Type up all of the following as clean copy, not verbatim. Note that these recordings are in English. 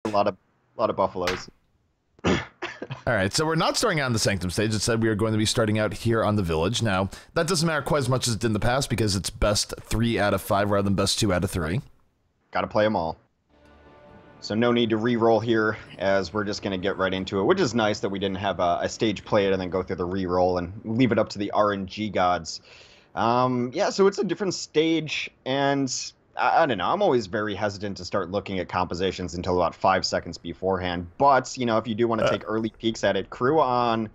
a lot of buffaloes. All right, so we're not starting out on the Sanctum stage. It said we are going to be starting out here on the Village. Now, that doesn't matter quite as much as it did in the past because it's best 3 out of 5 rather than best 2 out of 3. Got to play them all. So no need to re-roll here, as we're just going to get right into it, which is nice that we didn't have a stage play it and then go through the re-roll and leave it up to the RNG gods. Yeah, so it's a different stage, and I don't know. I'm always very hesitant to start looking at compositions until about 5 seconds beforehand. But, you know, if you do want to take early peeks at it, crew on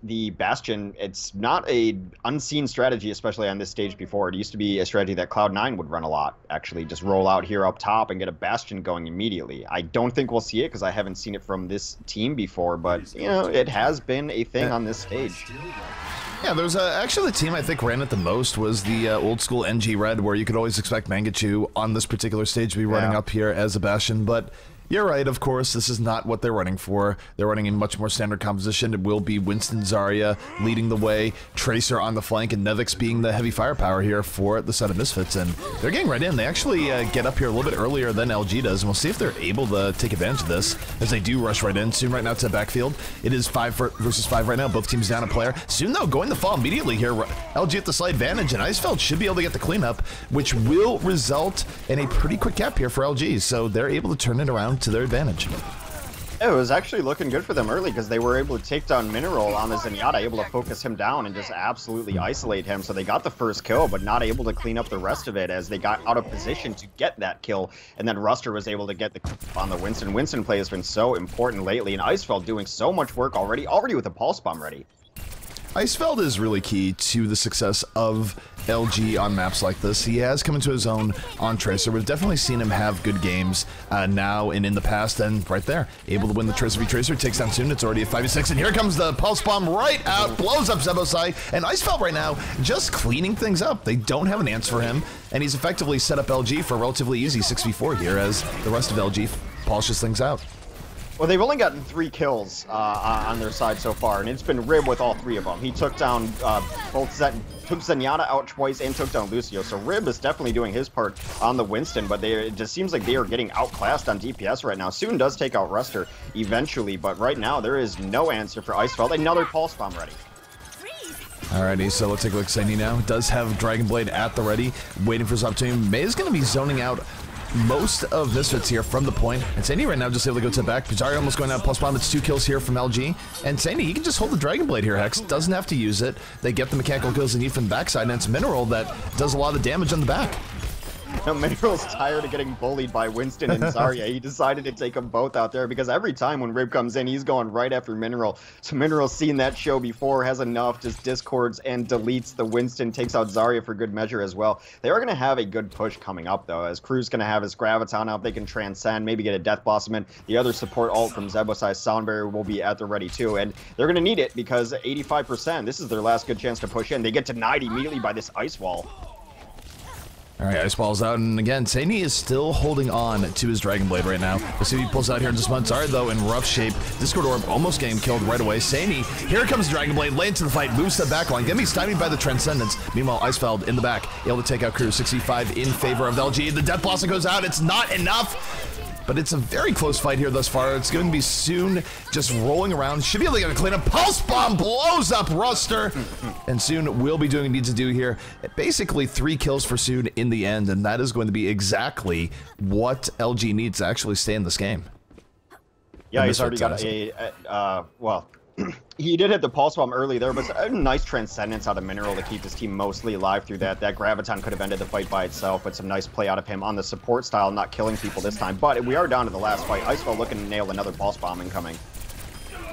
the Bastion, it's not a unseen strategy, especially on this stage before. It used to be a strategy that Cloud9 would run a lot, actually. Just roll out here up top and get a Bastion going immediately. I don't think we'll see it because I haven't seen it from this team before, but, you know, it has been a thing on this stage. Yeah, there's actually the team I think ran it the most was the old school NG Red, where you could always expect Mangachu on this particular stage to be running up here as a Bastion, but you're right, of course, this is not what they're running for. They're running in much more standard composition. It will be Winston Zarya leading the way, Tracer on the flank, and Nevix being the heavy firepower here for the set of Misfits, and they're getting right in. They actually get up here a little bit earlier than LG does, and we'll see if they're able to take advantage of this, as they do rush right in. Soon right now to the backfield. It is 5 versus 5 right now, both teams down a player. Soon, though, going to fall immediately here. LG at the slight advantage, and Icefeld should be able to get the cleanup, which will result in a pretty quick cap here for LG, so they're able to turn it around to their advantage. It was actually looking good for them early because they were able to take down Mineral on the Zenyatta, able to focus him down and just absolutely isolate him. So they got the first kill, but not able to clean up the rest of it as they got out of position to get that kill. And then Ruster was able to get the on the Winston. Winston play has been so important lately, and Icefeld doing so much work already with a pulse bomb ready. Icefeld is really key to the success of LG on maps like this. He has come into his own on Tracer. We've definitely seen him have good games now and in the past, and right there, able to win the Tracer v Tracer, takes down Soon. It's already a 5v6, and here comes the Pulse Bomb right out, blows up Zebosai, and Icefeld right now just cleaning things up. They don't have an answer for him, and he's effectively set up LG for a relatively easy 6v4 here as the rest of LG polishes things out. Well, they've only gotten 3 kills on their side so far, and it's been Rib with all 3 of them. He took down took Zenyatta out twice and took down Lucio, so Rib is definitely doing his part on the Winston, but it just seems like they are getting outclassed on DPS right now. Soon does take out Ruster eventually, but right now there is no answer for Icefeld. Another Pulse Bomb ready. Alrighty, so let's take a look at Saini now. Does have Dragon Blade at the ready, waiting for his opportunity. May is going to be zoning out most of Misfits here from the point, and Saini right now just able to go to the back. Zarya almost going out plus bomb. It's 2 kills here from LG, and Saini, he can just hold the Dragon Blade here. Hex doesn't have to use it. They get the mechanical kills they need from the backside, and it's Mineral that does a lot of damage on the back. No, Mineral's tired of getting bullied by Winston and Zarya. He decided to take them both out there because every time when Rib comes in, he's going right after Mineral. So Mineral's seen that show before, has enough, just discords and deletes the Winston, takes out Zarya for good measure as well. They are going to have a good push coming up, though, as Crew's going to have his Graviton up. They can transcend, maybe get a Death Blossom in. The other support ult from Zebosai's Sound Barrier will be at the ready, too. And they're going to need it because 85%, this is their last good chance to push in. They get denied immediately by this Ice Wall. Alright, Ice Ball's out, and again, Saini is still holding on to his Dragon Blade right now. We'll see if he pulls out here in just a moment. Zarya, though, in rough shape. Discord Orb almost getting killed right away. Saini, here comes Dragon Blade, late into the fight, moves to the back line, gonna be stymied by the Transcendence. Meanwhile, Icefeld in the back, able to take out Crew. 65 in favor of LG. The Death Blossom goes out, it's not enough! But it's a very close fight here thus far. It's going to be Soon just rolling around. Should be able to get a clean up. Pulse Bomb blows up Ruster. And Soon will be doing what he needs to do here. Basically 3 kills for Soon in the end. And that is going to be exactly what LG needs to actually stay in this game. Yeah, he's already got well, he did hit the Pulse Bomb early there, but a nice Transcendence out of Mineral to keep his team mostly alive through that. That Graviton could have ended the fight by itself, but some nice play out of him on the support style, not killing people this time. But we are down to the last fight. Icefeld looking to nail another Pulse Bomb incoming.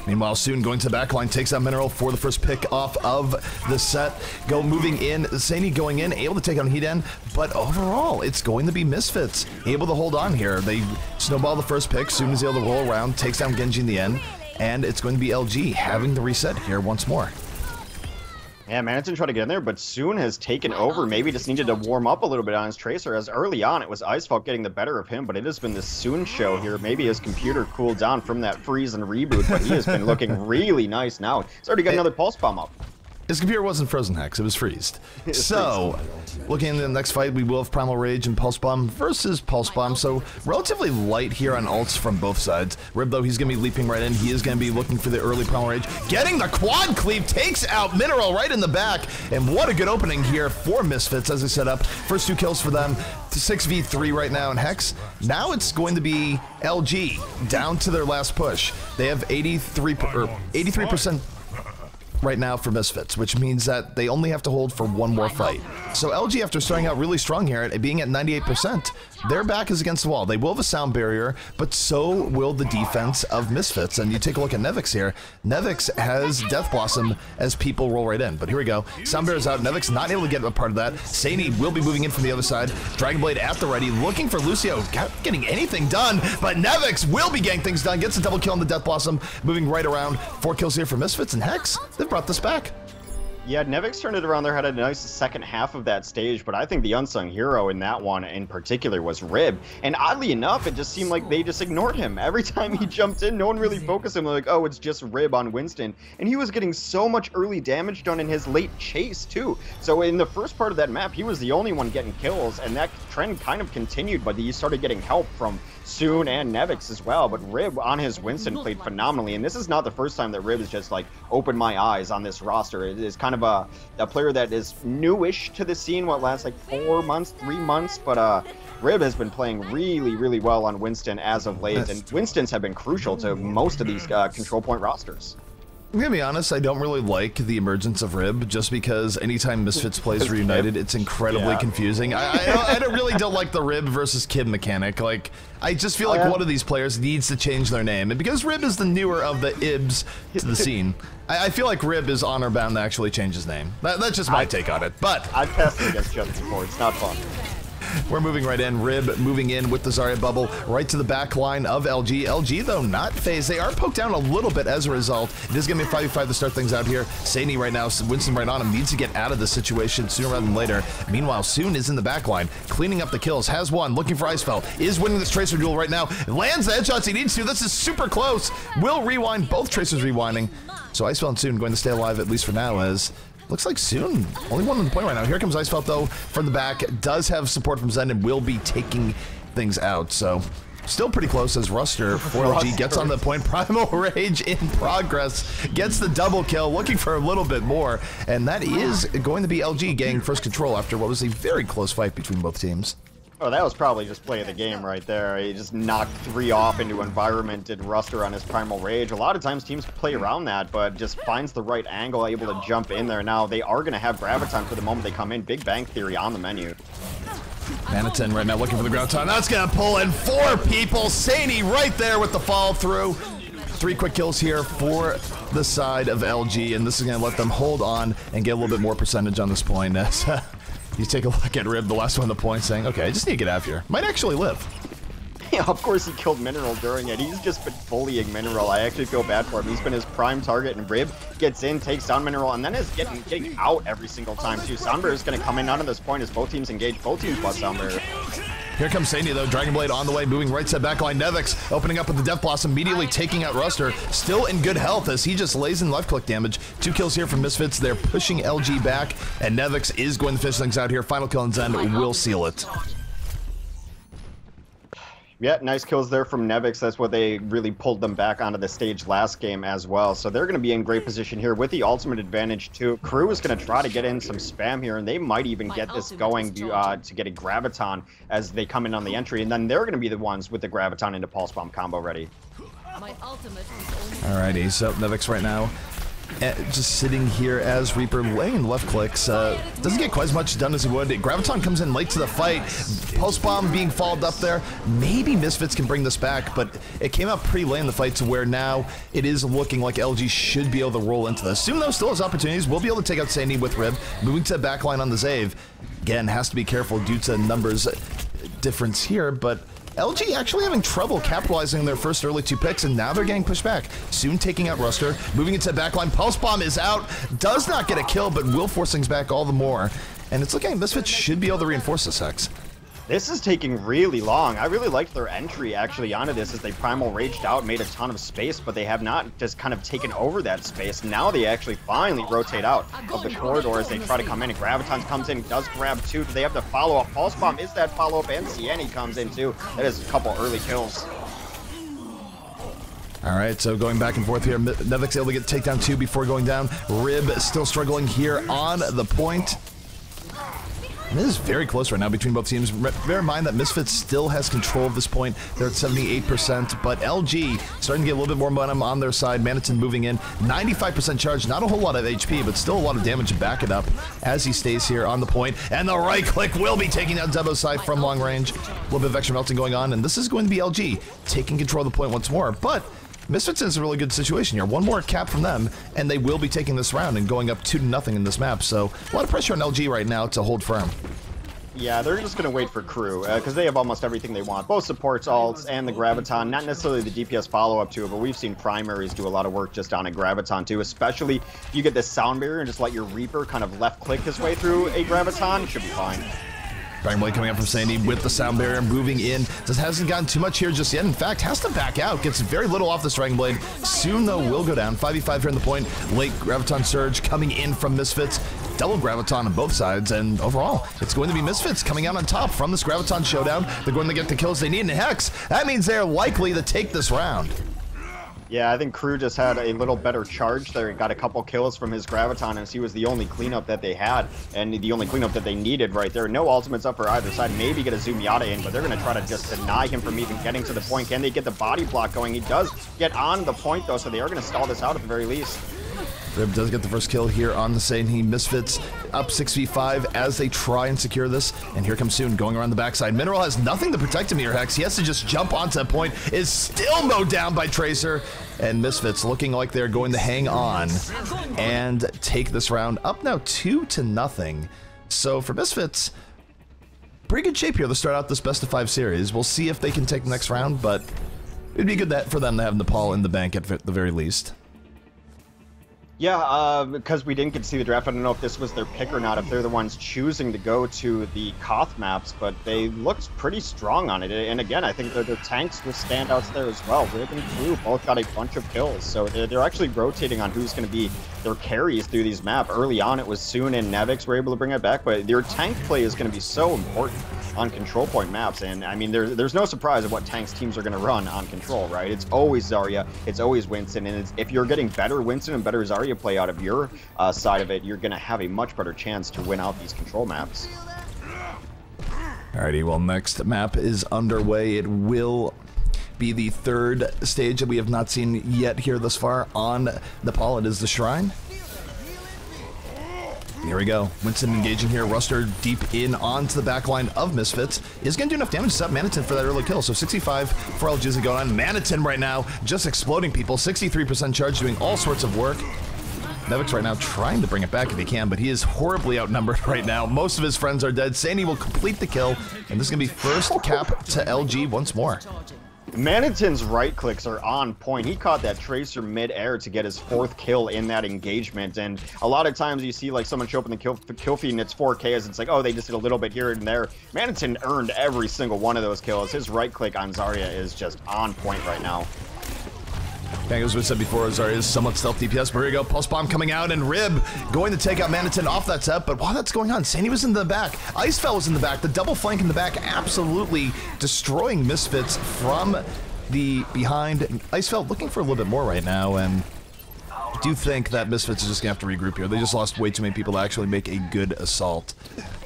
Meanwhile, Soon going to the backline, takes out Mineral for the first pick off of the set. Moving in, Saini going in, able to take on Hiden, but overall, it's going to be Misfits. Able to hold on here. They snowball the first pick, Soon is able to roll around, takes down Genji in the end, and it's going to be LG having the reset here once more. Yeah, Manhattan tried to get in there, but Soon has taken over. Maybe just needed to warm up a little bit on his Tracer, as early on it was Icefeld getting the better of him, but it has been the Soon show here. Maybe his computer cooled down from that freeze and reboot, but he has been looking really nice now. He's already got another Pulse Bomb up. His computer wasn't frozen, Hex. It was freezed. So, looking into the next fight, we will have Primal Rage and Pulse Bomb versus Pulse Bomb. So, relatively light here on ults from both sides. Rib, though, he's going to be leaping right in. He is going to be looking for the early Primal Rage. Getting the quad cleave, takes out Mineral right in the back. And what a good opening here for Misfits as they set up. First 2 kills for them. 6v3 right now in Hex. Now it's going to be LG down to their last push. They have 83% right now for Misfits, which means that they only have to hold for one more fight. So LG, after starting out really strong here, being at 98%, their back is against the wall. They will have a sound barrier, but so will the defense of Misfits. And you take a look at Nevix here. Nevix has Death Blossom as people roll right in. But here we go. Sound barrier's out. Nevix not able to get a part of that. Saini will be moving in from the other side. Dragon Blade at the ready, looking for Lucio. Not getting anything done, but Nevix will be getting things done. Gets a double kill on the Death Blossom, moving right around. 4 kills here for Misfits, and Hex, they've brought this back. Yeah, Nevix turned it around there, had a nice second half of that stage, but I think the unsung hero in that one in particular was Rib. And oddly enough, it just seemed like they just ignored him. Every time he jumped in, no one really focused him. They're like, oh, it's just Rib on Winston. And he was getting so much early damage done in his late chase, too. So in the first part of that map, he was the only one getting kills, and that trend kind of continued, but he started getting help from Soon and Nevix as well. But Rib on his Winston played phenomenally, and this is not the first time that Rib has just like opened my eyes on this roster. It is kind of a player that is newish to the scene, what lasts like 4 months, 3 months, but Rib has been playing really, really well on Winston as of late, and Winstons have been crucial to most of these control point rosters. I'm gonna be honest, I don't really like the emergence of Rib, just because anytime Misfits plays Reunited, it's incredibly confusing. I really don't like the Rib versus Kib mechanic. Like, I just feel like one of these players needs to change their name. And because Rib is the newer of the Ibs to the scene, I feel like Rib is honor bound to actually change his name. That's just my take on it. But I've tested against Jump before, it's not fun. We're moving right in. Rib moving in with the Zarya bubble right to the back line of LG. LG, though, not phased. They are poked down a little bit as a result. It is going to be a 5v5 to start things out here. Saini right now, Winston right on him, needs to get out of this situation sooner rather than later. Meanwhile, Soon is in the back line, cleaning up the kills. Has one, looking for Icefell. Is winning this Tracer duel right now. Lands the headshots he needs to. This is super close. Will rewind. Both Tracers rewinding. So Icefell and Soon going to stay alive, at least for now, as looks like Soon only one on the point right now. Here comes Icefell, though, from the back. Does have support from Zen and will be taking things out. So still pretty close as Ruster, 4LG, gets on the point. Primal Rage in progress. Gets the double kill, looking for a little bit more. And that is going to be LG getting first control after what was a very close fight between both teams. Oh, that was probably just play of the game right there. He just knocked 3 off into environment, did Ruster on his Primal Rage. A lot of times teams play around that, but just finds the right angle, able to jump in there. Now, they are going to have Graviton for the moment they come in. Big Bang Theory on the menu. Maniton right now looking for the Graviton. That's going to pull in 4 people. Saini right there with the fall through. 3 quick kills here for the side of LG, and this is going to let them hold on and get a little bit more percentage on this point. As you take a look at Rib, the last one on the point, saying, okay, I just need to get out of here. Might actually live. Yeah, of course he killed Mineral during it. He's just been bullying Mineral. I actually feel bad for him. He's been his prime target, and Rib gets in, takes down Mineral, and then is getting out every single time, too. Soundbarrier is going to come in out of this point as both teams engage. Both teams plus Soundbarrier. Here comes Saini, though. Dragon Blade on the way, moving right side backline. Nevix opening up with the Death Blossom, immediately taking out Ruster. Still in good health as he just lays in left click damage. 2 kills here from Misfits. They're pushing LG back, and Nevix is going to finish things out here. Final kill and Zen will seal it. Yeah, nice kills there from Nevix. That's what they really pulled them back onto the stage last game as well. So they're going to be in great position here with the ultimate advantage too. Crew is going to try to get in some spam here, and they might even get this going to get a Graviton as they come in on the entry. And then they're going to be the ones with the Graviton into Pulse Bomb combo ready. Alrighty, so Nevix right now just sitting here as Reaper laying left clicks. Doesn't get quite as much done as he would. Graviton comes in late to the fight. Pulse Bomb being followed up there. Maybe Misfits can bring this back, but it came out pretty late in the fight to where now it is looking like LG should be able to roll into this. Soon, though, still has opportunities. We'll be able to take out Sandy with Rib. Moving to the backline on the Zave. Again, has to be careful due to numbers difference here, but LG actually having trouble capitalizing on their first early 2 picks, and now they're getting pushed back. Soon taking out Ruster, moving into the backline. Pulse Bomb is out, does not get a kill, but will force things back all the more. And it's looking like Misfits should be able to reinforce this, Hex. This is taking really long. I really liked their entry actually onto this as they primal raged out, made a ton of space, but they have not just kind of taken over that space. Now they actually finally rotate out of the corridor as they try to come in, and Graviton comes in, does grab 2. Do they have the follow-up? Pulse Bomb is that follow-up, and Sieni comes in too. That is a couple early kills. All right, so going back and forth here. Nevik's able to get takedown 2 before going down. Rib still struggling here on the point. And this is very close right now between both teams. Bear in mind that Misfits still has control of this point. They're at 78%, but LG starting to get a little bit more momentum on their side. Manitin moving in, 95% charge, not a whole lot of HP, but still a lot of damage to back it up as he stays here on the point. And the right click will be taking out Debo's side from long range. A little bit of extra melting going on, and this is going to be LG taking control of the point once more. But Misfits is a really good situation here. One more cap from them, and they will be taking this round and going up 2-0 in this map. So a lot of pressure on LG right now to hold firm. Yeah, they're just going to wait for crew, because they have almost everything they want. Both supports, alts, and the Graviton. Not necessarily the DPS follow-up to it, but we've seen primaries do a lot of work just on a Graviton too, especially if you get this sound barrier and just let your Reaper kind of left-click his way through a Graviton. Should be fine. Dragon Blade coming up from Sandy with the sound barrier, moving in. Just hasn't gotten too much here just yet. In fact, has to back out. Gets very little off this Dragon Blade. Soon, though, will go down. 5v5 here in the point. Late Graviton Surge coming in from Misfits. Double Graviton on both sides, and overall, it's going to be Misfits coming out on top from this Graviton showdown. They're going to get the kills they need in Hex. That means they're likely to take this round. Yeah, I think Crew just had a little better charge there. He got a couple kills from his Graviton as he was the only cleanup that they had and the only cleanup that they needed right there. No ultimates up for either side. Maybe get a Zoom-Yata in, but they're going to try to just deny him from even getting to the point. Can they get the body block going? He does get on the point, though, so they are going to stall this out at the very least. Rib does get the first kill here on the Saini. Misfits up 6v5 as they try and secure this. And here comes Soon going around the backside. Mineral has nothing to protect him here, Hex. He has to just jump onto that point. Is still mowed down by Tracer. And Misfits looking like they're going to hang on and take this round up now 2-0. So for Misfits, pretty good shape here to start out this best-of-5 series. We'll see if they can take the next round, but it'd be good for them to have Nepal in the bank at the very least. Yeah, because we didn't get to see the draft, I don't know if this was their pick or not, if they're the ones choosing to go to the Koth maps, but they looked pretty strong on it. And again, I think their tanks were standouts there as well. Rib and Crew both got a bunch of kills, so they're actually rotating on who's going to be their carries through these maps. Early on, it was Soon and Nevix were able to bring it back, but their tank play is going to be so important on control point maps, and I mean there's no surprise of what tanks teams are going to run on control, right? It's always Zarya, it's always Winston, and if you're getting better Winston and better Zarya play out of your side of it, you're going to have a much better chance to win out these control maps. Alrighty, well, next map is underway. It will be the third stage that we have not seen yet here thus far on Nepal. It is the Shrine. Here we go. Winston engaging here. Ruster deep in onto the back line of Misfits. Is going to do enough damage to stop Manitin for that early kill. So 65 for LG going on. Manitin right now just exploding people. 63% charge, doing all sorts of work. Nevix right now trying to bring it back if he can, but he is horribly outnumbered right now. Most of his friends are dead. Sandy will complete the kill, and this is going to be first cap to LG once more. Manitin's right clicks are on point. He caught that Tracer mid-air to get his 4th kill in that engagement, and a lot of times you see like someone show up in the kill feed and it's 4K as it's like, oh, they just did a little bit here and there. Manitin earned every single one of those kills. His right click on Zarya is just on point right now. As we said before, Zarya is somewhat stealth DPS, but here we go. Pulse Bomb coming out, and Rib going to take out Manitin off that set. But while that's going on, Sandy was in the back. Icefell was in the back. The double flank in the back absolutely destroying Misfits from the behind. Icefell looking for a little bit more right now, and I do think that Misfits is just going to have to regroup here. They just lost way too many people to actually make a good assault.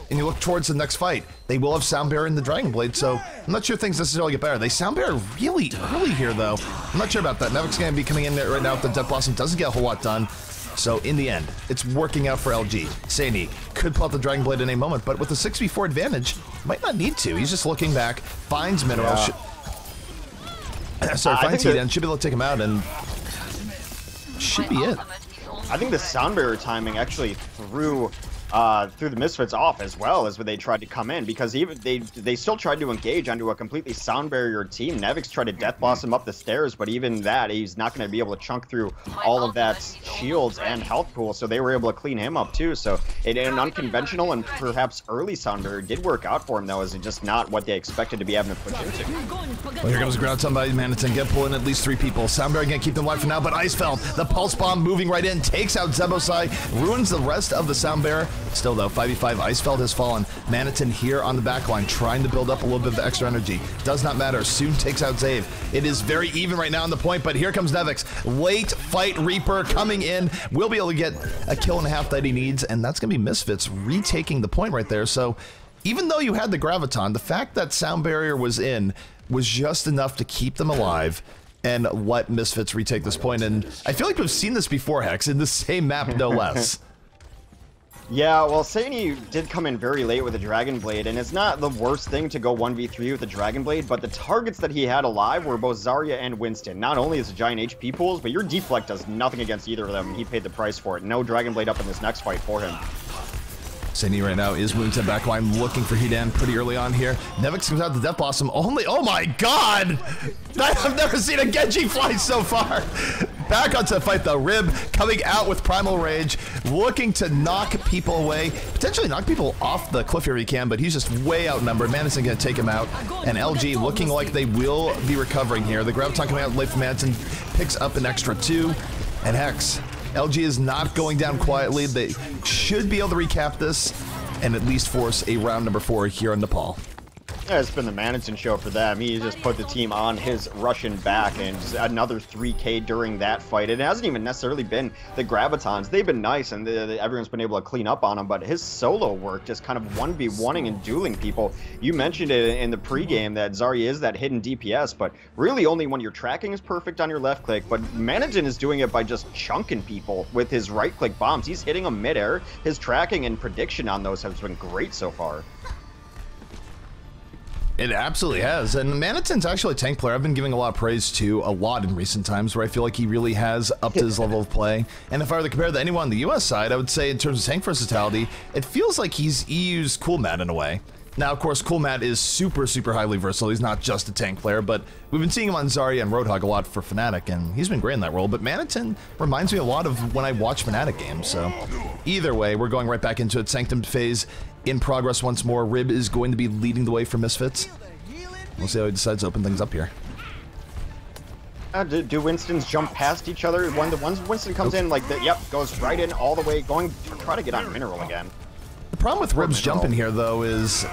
And you look towards the next fight, they will have Sound Bearer in the Dragon Blade, so I'm not sure things necessarily get better. They Sound Bearer really early here, though. I'm not sure about that. Nevix going to be coming in there right now with the Death Blossom. Doesn't get a whole lot done. So in the end, it's working out for LG. Sandy could pull out the Dragon Blade in a moment, but with a 6v4 advantage, might not need to. He's just looking back, finds Mineral. Yeah. Finds Heat and should be able to take him out, and should be it. I think the Sound Bearer timing actually threw threw the Misfits off as well as when they tried to come in, because even they still tried to engage onto a completely sound barrier team. Nevix tried to death boss him up the stairs, but even that, he's not going to be able to chunk through all of that shields and health pool, so they were able to clean him up too. So an unconventional and perhaps early sound barrier did work out for him, though, as just not what they expected to be having to push into. Well, here comes the ground ton by Manitin. Get pulling at least 3 people. Sound barrier going to keep them alive for now, but Icefeld, the pulse bomb moving right in, takes out Zebosai, ruins the rest of the sound barrier. Still though, 5v5, Icefeld has fallen. Manitin here on the backline, trying to build up a little bit of extra energy. Does not matter, soon takes out Zave. It is very even right now on the point, but here comes Nevix. Late fight Reaper coming in, will be able to get a kill and a half that he needs, and that's going to be Misfits retaking the point right there. So even though you had the Graviton, the fact that sound barrier was in was just enough to keep them alive and let Misfits retake this point. And I feel like we've seen this before, Hex, in the same map, no less. Yeah, well, Saini did come in very late with a Dragon Blade, and it's not the worst thing to go 1v3 with a Dragon Blade, but the targets that he had alive were both Zarya and Winston. Not only is it giant HP pools, but your deflect does nothing against either of them. He paid the price for it. No Dragon Blade up in this next fight for him. Saini right now is moving to the backline, looking for Hidan pretty early on here. Nevix comes out the Death Blossom only. Oh my god! I've never seen a Genji fly so far. Back onto the fight though. Rib coming out with Primal Rage, looking to knock people away, potentially knock people off the cliff here if he can, but he's just way outnumbered. Madison gonna take him out, and LG looking like they will be recovering here. The Graviton coming out late from Madison picks up an extra 2, and Hex. LG is not going down quietly. They should be able to recap this and at least force a round number 4 here in Nepal. Yeah, it's been the Manitin show for them. He just put the team on his Russian back, and just another 3K during that fight. It hasn't even necessarily been the Gravitons. They've been nice, and everyone's been able to clean up on him, but his solo work, just kind of 1v1ing and dueling people. You mentioned it in the pregame that Zarya is that hidden DPS, but really only when your tracking is perfect on your left click, but Manitin is doing it by just chunking people with his right click bombs. He's hitting them midair. His tracking and prediction on those has been great so far. It absolutely has, and Manitin's actually a tank player I've been giving a lot of praise to a lot in recent times, where I feel like he really has upped his level of play. And if I were to compare to anyone on the US side, I would say in terms of tank versatility, it feels like he's EU's Coolmat in a way. Now, of course, Coolmat is super, super highly versatile. He's not just a tank player, but we've been seeing him on Zarya and Roadhog a lot for Fnatic, and he's been great in that role. But Manitin reminds me a lot of when I watch Fnatic games, so either way, we're going right back into it. Sanctum phase in progress once more. Rib is going to be leading the way for Misfits. We'll see how he decides to open things up here. Do Winstons jump past each other? When Winston comes in, like, goes right in all the way, going to try to get on Mineral again. The problem with Rib's jumping here, though, is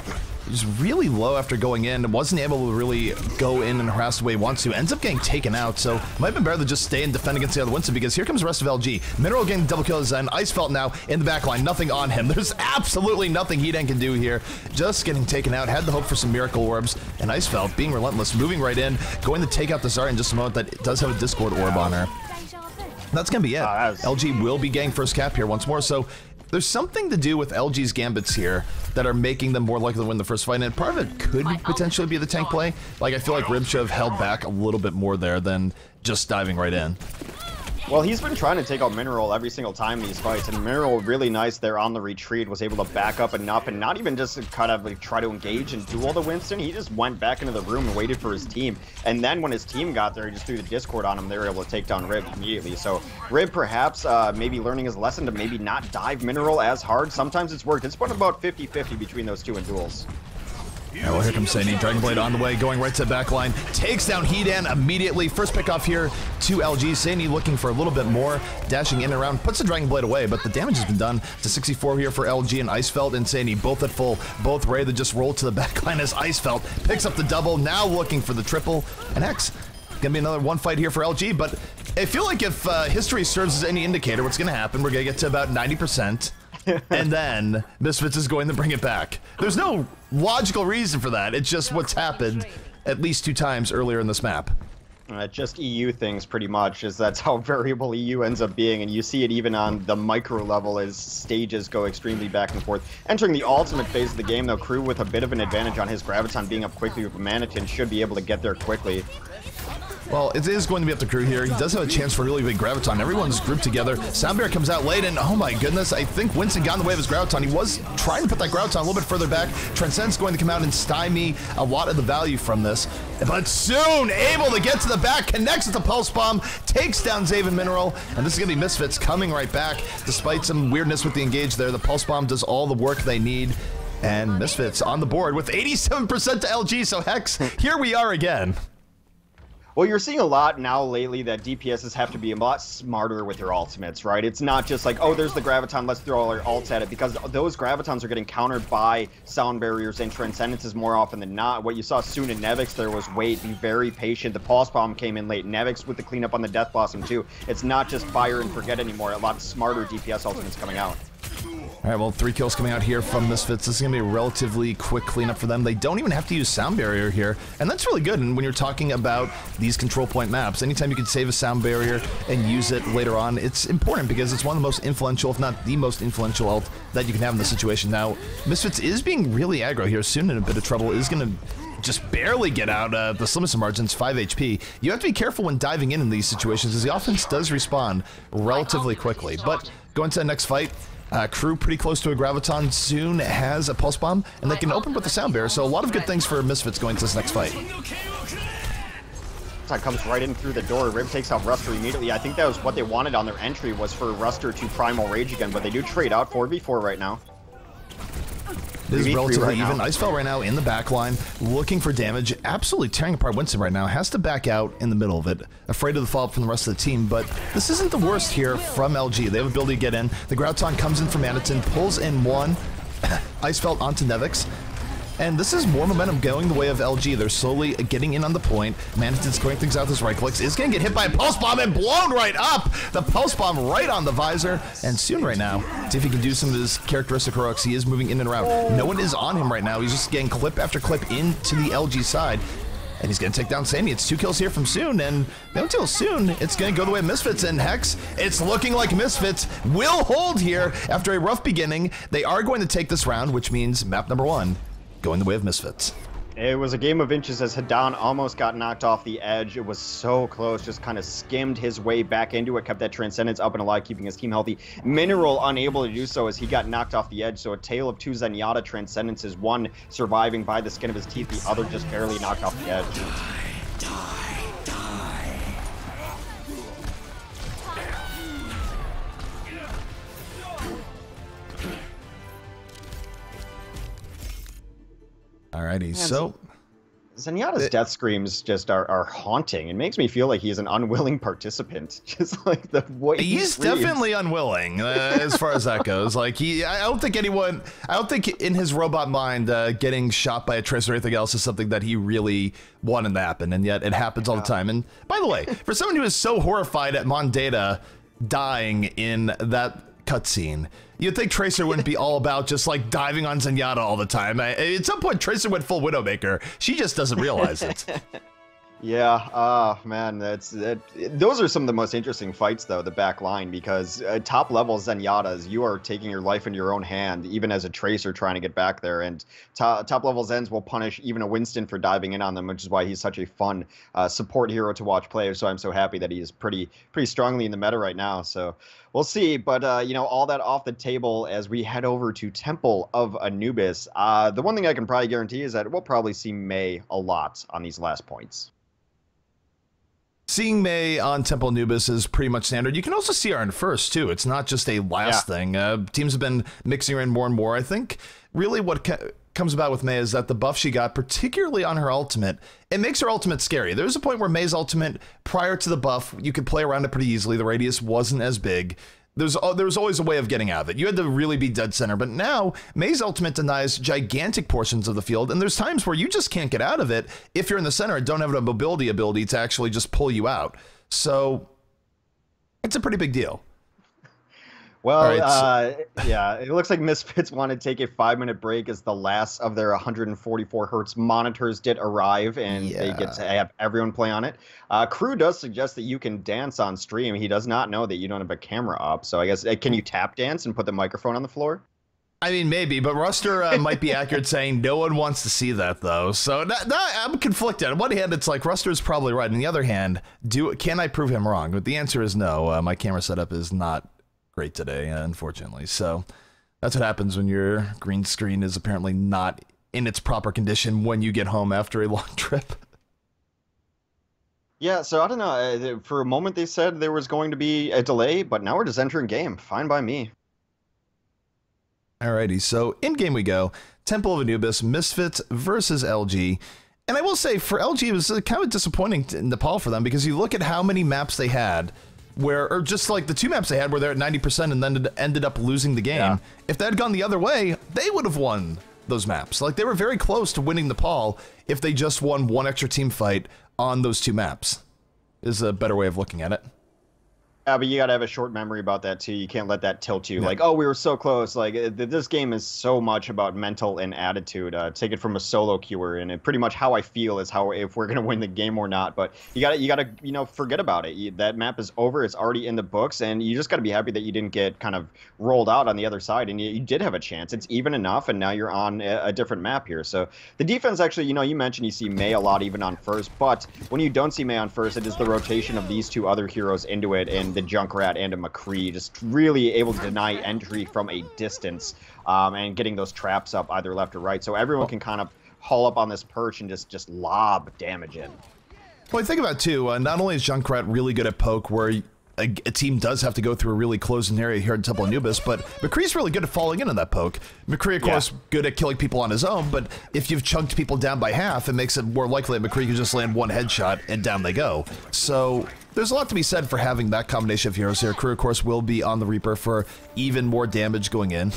he's really low after going in. Wasn't able to really go in and harass the way he wants to. Ends up getting taken out, so it might have been better to just stay and defend against the other Winston, because here comes the rest of LG. Mineral getting double kills, and Icefelt now in the back line. Nothing on him. There's absolutely nothing Hidan can do here. Just getting taken out. Had the hope for some Miracle Orbs, and Icefelt being relentless, moving right in, going to take out the Zarya in just a moment. That does have a Discord Orb on her. That's going to be it. LG will be getting first cap here once more, so there's something to do with LG's gambits here that are making them more likely to win the first fight, and part of it could potentially be the tank play. Like, I feel like Rib should have held back a little bit more there than just diving right in. Well, he's been trying to take out Mineral every single time in these fights, and Mineral really nice there on the retreat, was able to back up enough and not even just kind of like try to engage and duel the Winston. He just went back into the room and waited for his team, and then when his team got there, he just threw the Discord on him. They were able to take down Rib immediately. So Rib perhaps maybe learning his lesson to maybe not dive Mineral as hard. Sometimes it's worked. It's been about 50-50 between those two in duels. Yeah, well, here comes Saini. Dragon Blade on the way, going right to the back line. Takes down Hidan immediately. First pick off here to LG. Saini looking for a little bit more. Dashing in and around. Puts the Dragon Blade away, but the damage has been done to 64 here for LG, and Icefelt and Saini both at full. Both ready to just roll to the back line as Icefelt picks up the double. Now looking for the triple. And X. Gonna be another one fight here for LG, but I feel like if history serves as any indicator, what's gonna happen, we're gonna get to about 90%. And then Misfits is going to bring it back. There's no logical reason for that. It's just what's happened at least 2 times earlier in this map. Just EU things, pretty much, is that's how variable EU ends up being, and you see it even on the micro level as stages go extremely back and forth. Entering the ultimate phase of the game, though, Crew with a bit of an advantage on his Graviton being up quickly with Manitin should be able to get there quickly. Well, it is going to be up to Crew here. He does have a chance for a really big Graviton. Everyone's grouped together. Soundbear comes out late, and oh my goodness, I think Winston got in the way of his Graviton. He was trying to put that Graviton a little bit further back. Transcend's going to come out and stymie a lot of the value from this. But soon, able to get to the back, connects with the Pulse Bomb, takes down Zaven Mineral, and this is going to be Misfits coming right back. Despite some weirdness with the engage there, the Pulse Bomb does all the work they need. And Misfits on the board with 87% to LG, so Hex, here we are again. Well, you're seeing a lot now lately that DPSs have to be a lot smarter with their ultimates, right? It's not just like, oh, there's the Graviton, let's throw all our ults at it, because those Gravitons are getting countered by sound barriers and Transcendences more often than not. What you saw soon in Nevix there was wait, be very patient. The Pulse Bomb came in late. Nevix with the cleanup on the Death Blossom too. It's not just fire and forget anymore. A lot smarter DPS ultimates coming out. All right, well, 3 kills coming out here from Misfits. This is going to be a relatively quick cleanup for them. They don't even have to use Sound Barrier here, and that's really good. And when you're talking about these control point maps, anytime you can save a Sound Barrier and use it later on, it's important because it's one of the most influential, if not the most influential ult that you can have in this situation. Now, Misfits is being really aggro here, soon in a bit of trouble, is going to just barely get out the slimmest of margins, 5 HP. You have to be careful when diving in these situations, as the offense does respawn relatively quickly. But going to the next fight, Crew pretty close to a Graviton, soon has a Pulse Bomb, and they can open with the Sound Barrier, so a lot of good things for Misfits going to this next fight. That comes right in through the door. Rib takes out Ruster immediately. I think that was what they wanted on their entry, was for Ruster to Primal Rage again, but they do trade out 4v4 right now. It is relatively even. Icefell right now in the back line, looking for damage, absolutely tearing apart Winston right now, has to back out in the middle of it, afraid of the follow-up from the rest of the team, but this isn't the worst here from LG. They have ability to get in. The Graviton comes in from Maniton, pulls in one, Icefell onto Nevix, and this is more momentum going the way of LG. They're slowly getting in on the point. Maniton's clearing things out with his right clicks. Is going to get hit by a Pulse Bomb and blown right up. The Pulse Bomb right on the visor. And soon right now, see if he can do some of his characteristic heroics. He is moving in and around. No one is on him right now. He's just getting clip after clip into the LG side. And he's going to take down Sammy. It's 2 kills here from Soon, and not until soon, it's going to go the way of Misfits. And Hex, it's looking like Misfits will hold here after a rough beginning. They are going to take this round, which means map number 1. Going the way of Misfits. It was a game of inches as Hadan almost got knocked off the edge. It was so close, just kind of skimmed his way back into it, kept that Transcendence up and alive, keeping his team healthy. Mineral unable to do so as he got knocked off the edge, so a tale of 2 Zenyatta Transcendences, one surviving by the skin of his teeth, the other just barely knocked off the edge. Alrighty, so Zenyatta's death screams just are haunting. It makes me feel like he's an unwilling participant. Just like the way he's definitely unwilling as far as that goes. Like I don't think in his robot mind getting shot by a Tracer or anything else is something that he really wanted to happen, and yet it happens all the time. And by the way, for someone who is so horrified at Mondata dying in that cutscene, you'd think Tracer wouldn't be all about just like diving on Zenyatta all the time. At some point, Tracer went full Widowmaker. She just doesn't realize it. Yeah, man, those are some of the most interesting fights, though, the back line, because top level Zenyatas, you are taking your life in your own hand, even as a Tracer trying to get back there, and top level Zens will punish even a Winston for diving in on them, which is why he's such a fun support hero to watch play. So I'm so happy that he is pretty strongly in the meta right now. So we'll see, but you know, all that off the table as we head over to Temple of Anubis. The one thing I can probably guarantee is that we'll probably see Mei a lot on these last points. Seeing Mei on Temple Anubis is pretty much standard. You can also see her in first, too. It's not just a last thing. Teams have been mixing her in more and more. I think really what comes about with Mei is that the buff she got, particularly on her ultimate, it makes her ultimate scary. There was a point where Mei's ultimate, prior to the buff, you could play around it pretty easily. The radius wasn't as big. There was always a way of getting out of it. You had to really be dead center. But now, Mei's ultimate denies gigantic portions of the field, and there's times where you just can't get out of it if you're in the center and don't have a mobility ability to actually just pull you out. So, it's a pretty big deal. Well, yeah, it looks like Misfits want to take a 5-minute break as the last of their 144 hertz monitors did arrive, and they get to have everyone play on it. Crew does suggest that you can dance on stream. He does not know that you don't have a camera up, so I guess, can you tap dance and put the microphone on the floor? I mean, maybe, but Ruster might be accurate saying no one wants to see that, though. So I'm conflicted. On one hand, it's like Ruster's probably right. On the other hand, can I prove him wrong? But the answer is no. My camera setup is not great today, unfortunately. So that's what happens when your green screen is apparently not in its proper condition when you get home after a long trip. Yeah, so I don't know. For a moment, they said there was going to be a delay, but now we're just entering game. Fine by me. Alrighty, so in game we go. Temple of Anubis, Misfits versus LG. And I will say, for LG, it was kind of disappointing in Nepal for them, because you look at how many maps they had, or just like the 2 maps they had where they're at 90% and then ended up losing the game. Yeah. If that had gone the other way, they would have won those maps. Like, they were very close to winning Nepal if they just won 1 extra team fight on those 2 maps, is a better way of looking at it. Yeah, but you gotta have a short memory about that too. You can't let that tilt you. Yeah. Like, oh, we were so close. Like, this game is so much about mental and attitude. Take it from a solo queuer, and pretty much how I feel is how if we're gonna win the game or not. But you gotta, you know, forget about it. That map is over. It's already in the books, and you just gotta be happy that you didn't get kind of rolled out on the other side, and you did have a chance. It's even enough, and now you're on a different map here. So the defense actually, you know, you mentioned you see Mei a lot even on first, but when you don't see Mei on first, it is the rotation of these 2 other heroes into it, and the Junkrat and a McCree, just really able to deny entry from a distance, and getting those traps up either left or right, so everyone can kind of haul up on this perch and just lob damage in. Well, I think about it too, not only is Junkrat really good at poke, where a team does have to go through a really closed area here in Temple Anubis, but McCree's really good at falling into that poke. McCree, of course, good at killing people on his own, but if you've chunked people down by half, it makes it more likely that McCree can just land 1 headshot and down they go. So there's a lot to be said for having that combination of heroes here. Crew, of course, will be on the Reaper for even more damage going in.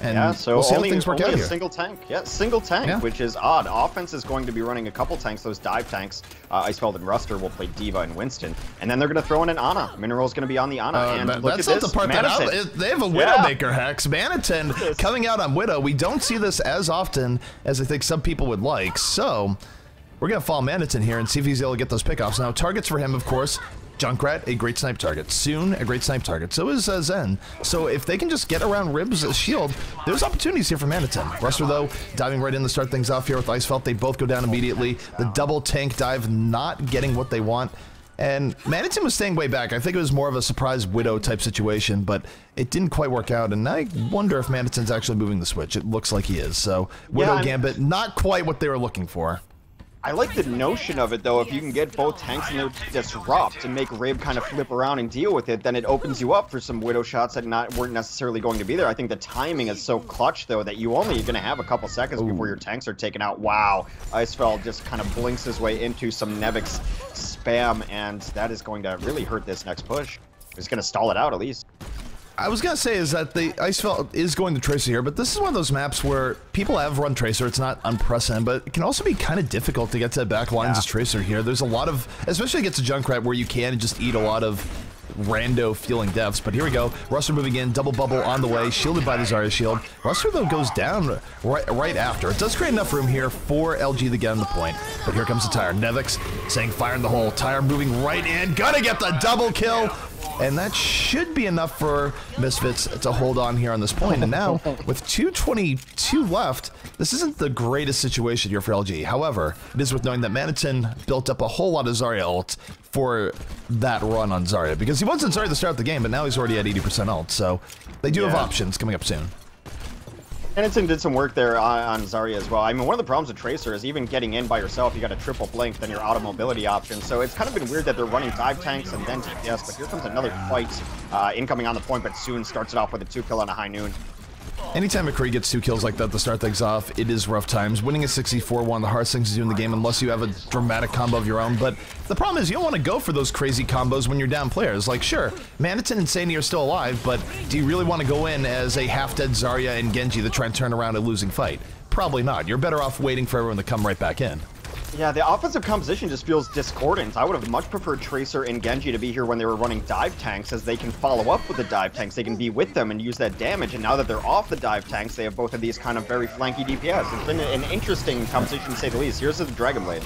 And yeah, so we'll see only, how things work out here. Single tank. Yeah, single tank, which is odd. Offense is going to be running a couple tanks, those dive tanks. Icefeld and Ruster will play D.Va and Winston. And then they're going to throw in an Ana. Mineral's going to be on the Ana. And look that's at not this. the part that they have a Widowmaker hex. Manitin coming out on Widow. We don't see this as often as I think some people would like. So we're going to follow Manitin here and see if he's able to get those pickoffs. Now, targets for him, of course. Junkrat, a great snipe target. Soon, a great snipe target. So is Zen. So if they can just get around Rib's shield, there's opportunities here for Manitin. Ruster, though, diving right in to start things off here with Icefelt. They both go down immediately. The double tank dive not getting what they want. And Manitin was staying way back. I think it was more of a surprise Widow type situation, but it didn't quite work out. And I wonder if Manitin's actually moving the switch. It looks like he is. So Widow Gambit, not quite what they were looking for. I like the notion of it, though. If you can get both tanks in there to disrupt and make Rib kind of flip around and deal with it, then it opens you up for some Widow shots that weren't necessarily going to be there. I think the timing is so clutch, though, that you only are going to have a couple seconds before your tanks are taken out. Wow. Icefeld just kind of blinks his way into some Nevix spam, and that is going to really hurt this next push. It's going to stall it out, at least. I was going to say is that the Icefeld is going to Tracer here, but this is one of those maps where people have run Tracer. It's not unprecedented, but it can also be kind of difficult to get to the back lines as Tracer here. There's a lot of, especially against a Junkrat, where you can just eat a lot of rando feeling deaths. But here we go. Ruster moving in, double bubble on the way, shielded by the Zarya shield. Ruster, though, goes down right after. It does create enough room here for LG to get on the point. But here comes the Tire. Nevix saying fire in the hole. Tire moving right in. Gonna get the double kill. And that should be enough for Misfits to hold on here on this point. And now, with 2:22 left, this isn't the greatest situation here for LG. However, it is worth knowing that Manitin built up a whole lot of Zarya ult for that run on Zarya. Because he wasn't Zarya to start the game, but now he's already at 80% ult. So they do have options coming up soon. Manitin did some work there on Zarya as well. I mean, one of the problems with Tracer is even getting in by yourself, you got a triple blink, then your auto mobility option. So it's kind of been weird that they're running dive tanks and then DPS, but here comes another fight incoming on the point, but soon starts it off with a 2-kill on a high noon. Anytime McCree gets 2 kills like that to start things off, it is rough times. Winning a 64, one of the hardest things to do in the game unless you have a dramatic combo of your own. But the problem is you don't want to go for those crazy combos when you're down players. Like, sure, Manitin and Sani are still alive, but do you really want to go in as a half-dead Zarya and Genji to try and turn around a losing fight? Probably not. You're better off waiting for everyone to come right back in. Yeah, the offensive composition just feels discordant. I would have much preferred Tracer and Genji to be here when they were running dive tanks, as they can follow up with the dive tanks. They can be with them and use that damage, and now that they're off the dive tanks, they have both of these kind of very flanky DPS. It's been an interesting composition, to say the least. Here's the Dragon Blade.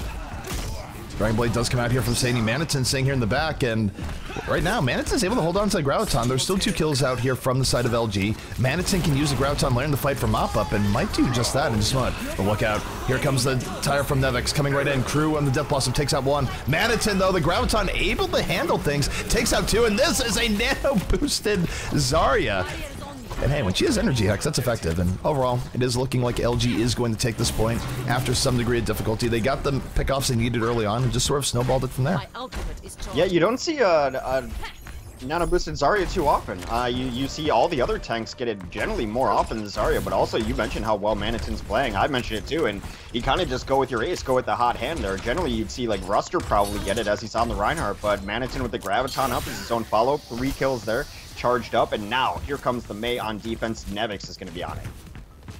Dragon Blade does come out here from Sadie. Manitin staying here in the back, and right now, Manitin's able to hold on to the Graviton. There's still 2 kills out here from the side of LG. Manitin can use the Graviton later in the fight for mop-up, and might do just that in just a moment. But look out. Here comes the tire from Nevix coming right in. Crew on the Death Blossom takes out 1. Manitin, though, the Graviton able to handle things, takes out 2, and this is a nano-boosted Zarya. And hey, when she has energy Hex, that's effective. And overall, it is looking like LG is going to take this point after some degree of difficulty. They got the pickoffs they needed early on and just sort of snowballed it from there. Yeah, you don't see a nano boosted Zarya too often. You see all the other tanks get it generally more often than Zarya, but also you mentioned how well Manitin's playing. I mentioned it too, and you kind of just go with your ace, go with the hot hand there. Generally, you'd see like Ruster probably get it as he's on the Reinhardt, but Manitin with the Graviton up is his own follow. 3 kills there. Charged up, and now here comes the Mei on defense. Nevix is going to be on it.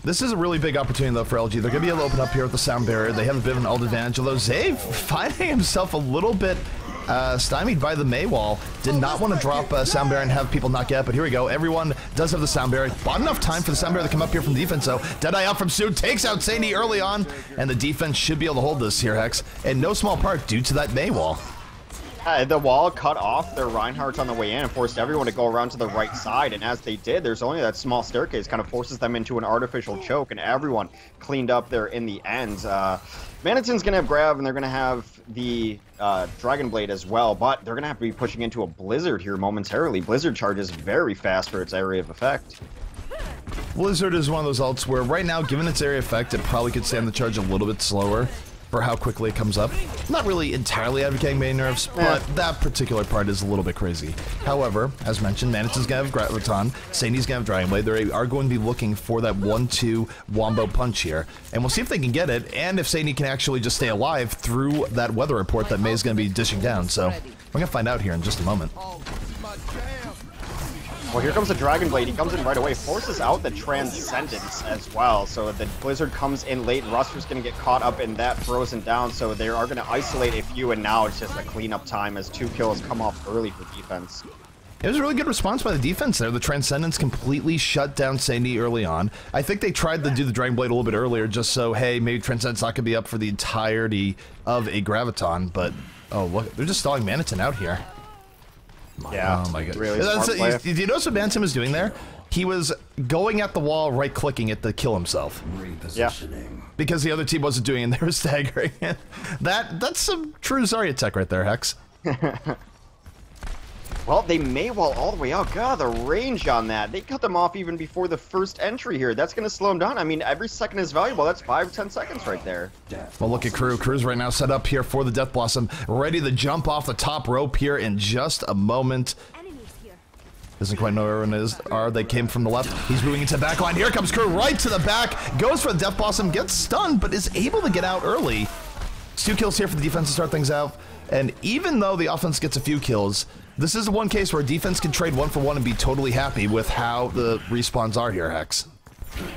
This is a really big opportunity, though, for LG. They're going to be able to open up here with the sound barrier. They have a bit of an ult advantage, although Zave finding himself a little bit stymied by the Mei wall. Did not want to drop sound barrier and have people knock out, but here we go. Everyone does have the sound barrier. Bought enough time for the sound barrier to come up here from defense, though. Deadeye out from Soon, takes out Sadie early on, and the defense should be able to hold this here, Hex, in no small part due to that Mei wall. The wall cut off their Reinhardts on the way in and forced everyone to go around to the right side, and as they did, there's only that small staircase kind of forces them into an artificial choke, and everyone cleaned up there in the end. Manitin's gonna have Grav, and they're gonna have the Dragon Blade as well, but they're gonna have to be pushing into a Blizzard here momentarily. Blizzard charges very fast for its area of effect. Blizzard is one of those ults where right now, given its area effect, it probably could stand the charge a little bit slower for how quickly it comes up. Not really entirely advocating main nerfs, but that particular part is a little bit crazy. However, as mentioned, Manitin's gonna have Graviton, Sadie's gonna have Dragon Blade. They are going to be looking for that 1-2 wombo punch here, and we'll see if they can get it, and if Sadie can actually just stay alive through that weather report that Mei's gonna be dishing down. So we're gonna find out here in just a moment. Well, here comes the Dragon Blade. He comes in right away, forces out the Transcendence as well. So the Blizzard comes in late. Ruster's going to get caught up in that frozen down, so they are going to isolate a few, and now it's just a cleanup time as 2 kills come off early for defense. It was a really good response by the defense there. The Transcendence completely shut down Sadie early on. I think they tried to do the Dragon Blade a little bit earlier just so, hey, maybe Transcendence not going to be up for the entirety of a Graviton, but, oh, look, they're just stalling Manitin out here. Yeah, oh my god. Really Did you notice what Manitin was doing there? He was going at the wall, right-clicking it to kill himself. Yeah. Because the other team wasn't doing it, and they were staggering it. That's some true Zarya tech right there, Hex. Well, they may wall all the way out. God, the range on that. They cut them off even before the first entry here. That's going to slow them down. I mean, every second is valuable. That's 5 or 10 seconds right there. Well, look at Crew. Crew's right now set up here for the Death Blossom. Ready to jump off the top rope here in just a moment. Doesn't quite know where everyone is. They came from the left. He's moving into the back line. Here comes Crew right to the back. Goes for the Death Blossom. Gets stunned, but is able to get out early. 2 kills here for the defense to start things out. And even though the offense gets a few kills, this is the one case where defense can trade 1 for 1 and be totally happy with how the respawns are here, Hex.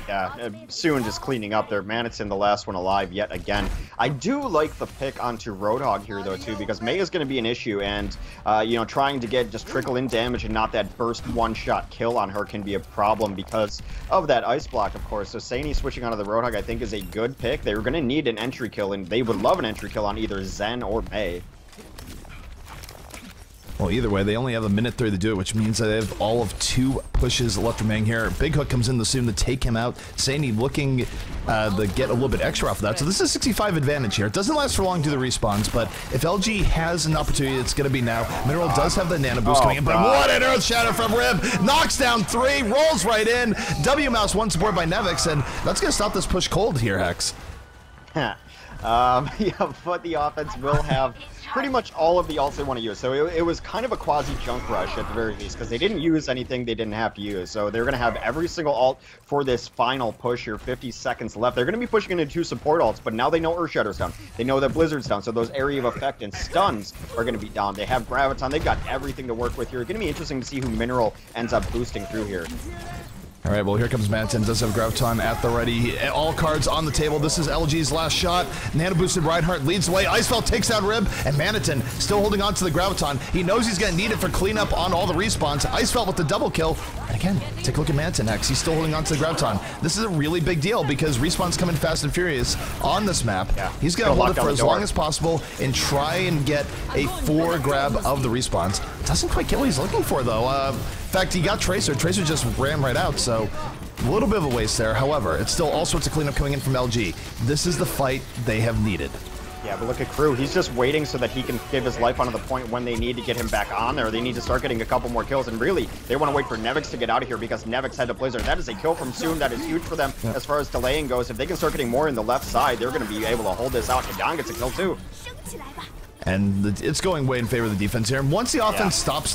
Yeah, soon just cleaning up there. Manitin, the last one alive yet again. I do like the pick onto Roadhog here, though, too, because Mei is going to be an issue, and, you know, trying to get just trickle-in damage and not that burst one-shot kill on her can be a problem because of that ice block, of course. So Saini switching onto the Roadhog, I think, is a good pick. They were going to need an entry kill, and they would love an entry kill on either Zen or Mei. Well, either way, they only have a minute 3 to do it, which means that they have all of 2 pushes left remaining here. Big Hook comes in soon to take him out. Saini looking to get a little bit extra off of that. So this is a 65 advantage here. It doesn't last for long due to the respawns, but if LG has an opportunity, it's going to be now. Mineral does have the nano boost coming in, but what an Earth Shadow from Rib! Knocks down 3, rolls right in. W Mouse 1 supported by Nevix, and that's going to stop this push cold here, Hex. Yeah, but the offense will have pretty much all of the ults they want to use. So it was kind of a quasi-junk rush at the very least, because they didn't use anything they didn't have to use. So they're going to have every single ult for this final push here, 50 seconds left. They're going to be pushing into 2 support ults, but now they know Earth Shadow's down. They know that Blizzard's down, so those area of effect and stuns are going to be down. They have Graviton. They've got everything to work with here. It's going to be interesting to see who Mineral ends up boosting through here. All right, well, here comes Manton. Does have Graviton at the ready. All cards on the table. This is LG's last shot. Nano boosted Reinhardt leads the way. Icefell takes down Rib, and Maniton still holding on to the Graviton. He knows he's going to need it for cleanup on all the respawns. Icefell with the double kill. And again, take a look at Manton X. He's still holding on to the Graviton. This is a really big deal because respawns come in fast and furious on this map. Yeah. He's going to hold it for as long as possible and try and get a 4 grab of the respawns. Doesn't quite get what he's looking for, though. In fact, he got Tracer. Tracer just ran right out, so a little bit of a waste there. However, it's still all sorts of cleanup coming in from LG. This is the fight they have needed. Yeah, but look at Crew. He's just waiting so that he can give his life onto the point when they need to get him back on there. They need to start getting a couple more kills, and really, they want to wait for Nevix to get out of here because Nevix had to Blizzard. That is a kill from Soon. That is huge for them as far as delaying goes. If they can start getting more in the left side, they're going to be able to hold this out. Hidan gets a kill too. And it's going way in favor of the defense here. Once the offense starts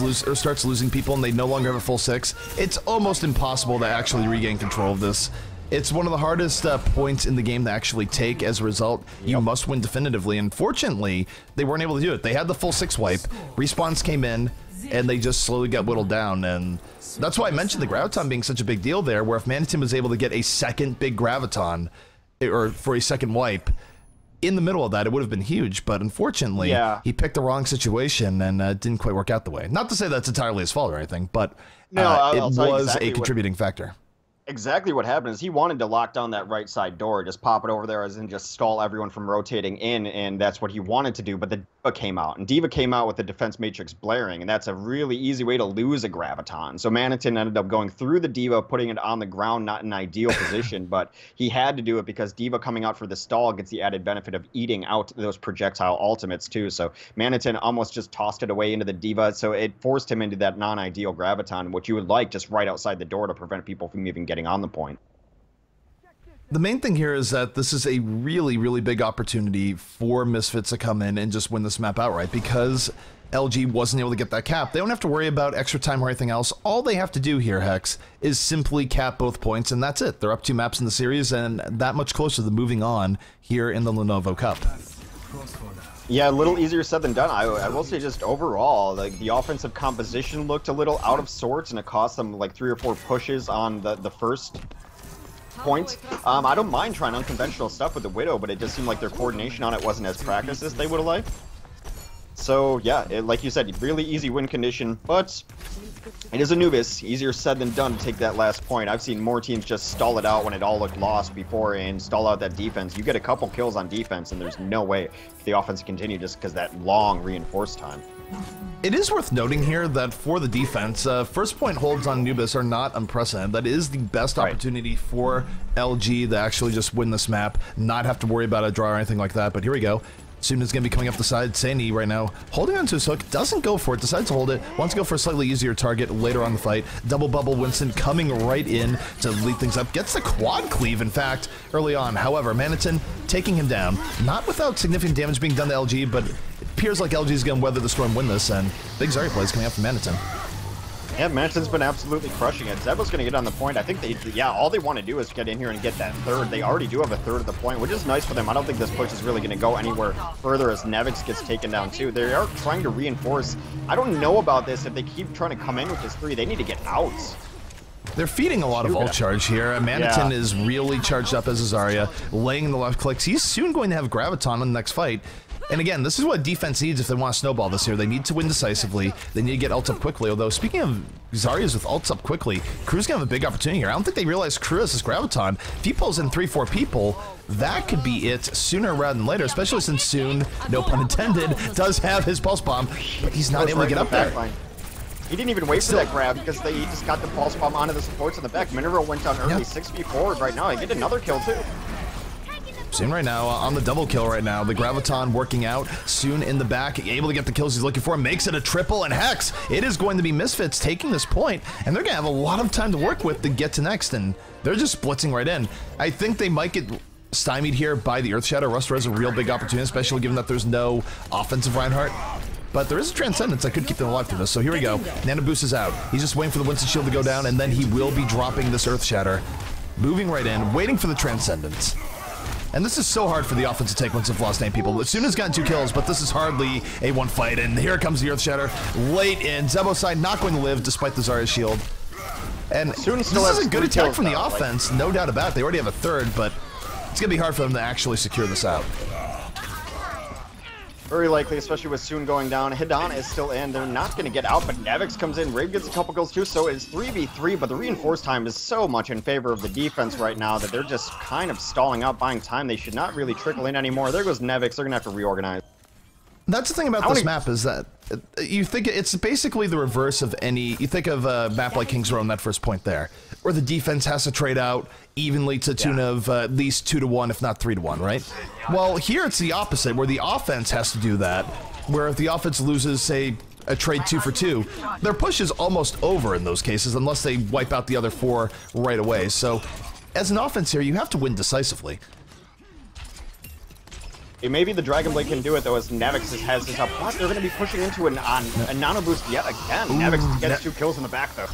losing people and they no longer have a full 6, it's almost impossible to actually regain control of this. It's one of the hardest points in the game to actually take. As a result, you must win definitively. And fortunately, they weren't able to do it. They had the full 6 wipe. Respawns came in, and they just slowly got whittled down. And that's why I mentioned the Graviton being such a big deal there, where if Maniton was able to get a second big Graviton, or for a second wipe, in the middle of that, it would have been huge, but unfortunately, he picked the wrong situation and didn't quite work out the way. Not to say that's entirely his fault or anything, but it was a contributing factor. Exactly what happened is he wanted to lock down that right side door, just pop it over there as in just stall everyone from rotating in, and that's what he wanted to do, but the D.Va came out, and D.Va came out with the defense matrix blaring, and that's a really easy way to lose a Graviton. So Maniton ended up going through the D.Va, putting it on the ground, not an ideal position, but he had to do it because D.Va coming out for the stall gets the added benefit of eating out those projectile ultimates too. So Maniton almost just tossed it away into the D.Va, so it forced him into that non-ideal Graviton, which you would like just right outside the door to prevent people from even getting on the point. The main thing here is that this is a really, really big opportunity for Misfits to come in and just win this map outright because LG wasn't able to get that cap. They don't have to worry about extra time or anything else. All they have to do here, Hex, is simply cap both points, and that's it. They're up 2 maps in the series and that much closer to moving on here in the Lenovo Cup. Yeah, a little easier said than done. I will say just overall, like the offensive composition looked a little out of sorts, and it cost them like 3 or 4 pushes on the first point. I don't mind trying unconventional stuff with the Widow, but it just seemed like their coordination on it wasn't as practiced as they would have liked. So yeah, like you said, really easy win condition, but it is Anubis. Easier said than done to take that last point. I've seen more teams just stall it out when it all looked lost before and stall out that defense. You get a couple kills on defense, and there's no way for the offense to continue just because that long reinforced time. It is worth noting here that for the defense, first point holds on Anubis are not unprecedented. That is the best opportunity for LG to actually just win this map, not have to worry about a draw or anything like that. But here we go. Soon is going to be coming up the side. Sandy right now holding onto his hook, doesn't go for it, decides to hold it, wants to go for a slightly easier target later on the fight. Double bubble Winston coming right in to lead things up. Gets the quad cleave, in fact, early on. However, Maniton taking him down, not without significant damage being done to LG, but it appears like LG is going to weather the storm, win this, and big Zarya plays coming out from Maniton. Yeah, Maniton's been absolutely crushing it. Zebo's going to get on the point. I think all they want to do is get in here and get that third. They already do have a third of the point, which is nice for them. I don't think this push is really going to go anywhere further as Nevix gets taken down too. They are trying to reinforce. I don't know about this. If they keep trying to come in with this 3, they need to get out. They're feeding a lot of ult charge here. Maniton is really charged up as a Zarya, laying the left clicks. He's soon going to have Graviton in the next fight. And again, this is what defense needs if they want to snowball this here. They need to win decisively. They need to get ults up quickly. Although, speaking of Zaryas with ults up quickly, Crew's going to have a big opportunity here. I don't think they realize Crew has this Graviton. If he pulls in 3-4 people, that could be it sooner rather than later, especially since Soon, no pun intended, does have his Pulse Bomb, but he's not able to get up there. He didn't even wait for that grab because he just got the Pulse Bomb onto the supports in the back. Mineral went down early, 6v forward right now. He get another kill too. Soon right now, on the double kill right now, the Graviton working out, Soon in the back, able to get the kills he's looking for, makes it a triple, and Hex, it is going to be Misfits taking this point, and they're going to have a lot of time to work with to get to next, and they're just blitzing right in. I think they might get stymied here by the Earth Shadow. Rustra has a real big opportunity, especially given that there's no offensive Reinhardt. But there is a Transcendence that could keep them alive through this. So here we go. Nano Boost is out. He's just waiting for the Winston Shield to go down, and then he will be dropping this Earth Shatter. Moving right in, waiting for the Transcendence. And this is so hard for the offense to take once they've lost 9 people. As soon as gotten 2 kills, but this is hardly a 1 fight. And here comes the Earth Shatter late in. Zebo's side not going to live despite the Zarya shield. And Soon this is a good attack from the offense, no doubt about it. They already have a third, but it's going to be hard for them to actually secure this out. Very likely, especially with Soon going down. Hidana is still in. They're not going to get out, but Nevix comes in. Raid gets a couple kills too, so it's 3v3, but the reinforced time is so much in favor of the defense right now that they're just kind of stalling out, buying time. They should not really trickle in anymore. There goes Nevix. They're going to have to reorganize. That's the thing about this map is that you think it's basically the reverse of any... You think of a map like King's Row on that first point there, where the defense has to trade out evenly to the tune of at least 2-1, if not 3-1, right? Well, here it's the opposite, where the offense has to do that, where if the offense loses, say, a trade 2 for 2, their push is almost over in those cases, unless they wipe out the other 4 right away. So, as an offense here, you have to win decisively. Maybe the Dragon Blade can do it, though, as Nevix has this up. But they're going to be pushing into a nano boost yet again. Ooh, Nevix gets 2 kills in the back, though.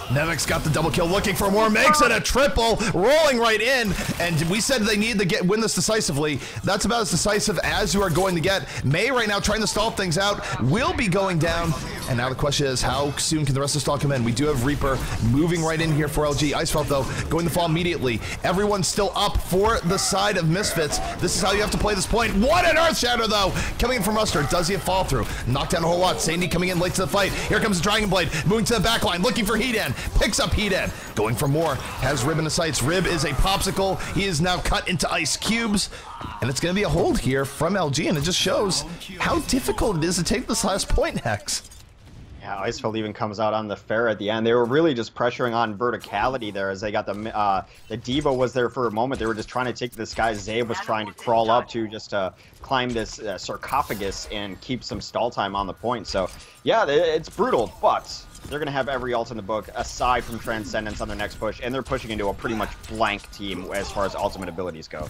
Nevix got the double kill, looking for more, makes it a triple, rolling right in, and we said they need to win this decisively. That's about as decisive as you are going to get. May right now trying to stall things out, will be going down, and now the question is, how soon can the rest of the stall come in? We do have Reaper moving right in here for LG. Icefelt, though, going to fall immediately. Everyone's still up for the side of Misfits. This is how you have to play this point. What an Earth Shatter, though, coming in from Mustard. Does he have fall through? Knocked down a whole lot. Sandy coming in late to the fight. Here comes the Dragon Blade, moving to the back line, looking for Heat-En. Picks up Heat-En, going for more, has Rib in the sights. Rib is a popsicle. He is now cut into ice cubes, and it's going to be a hold here from LG, and it just shows how difficult it is to take this last point, Hex. Yeah, Icefeld even comes out on the fair at the end. They were really just pressuring on verticality there as they got the Diva was there for a moment. They were just trying to take this guy. Zabe was trying to crawl up to just climb this sarcophagus and keep some stall time on the point. So, yeah, it's brutal, but they're going to have every ult in the book aside from Transcendence on their next push, and they're pushing into a pretty much blank team as far as ultimate abilities go.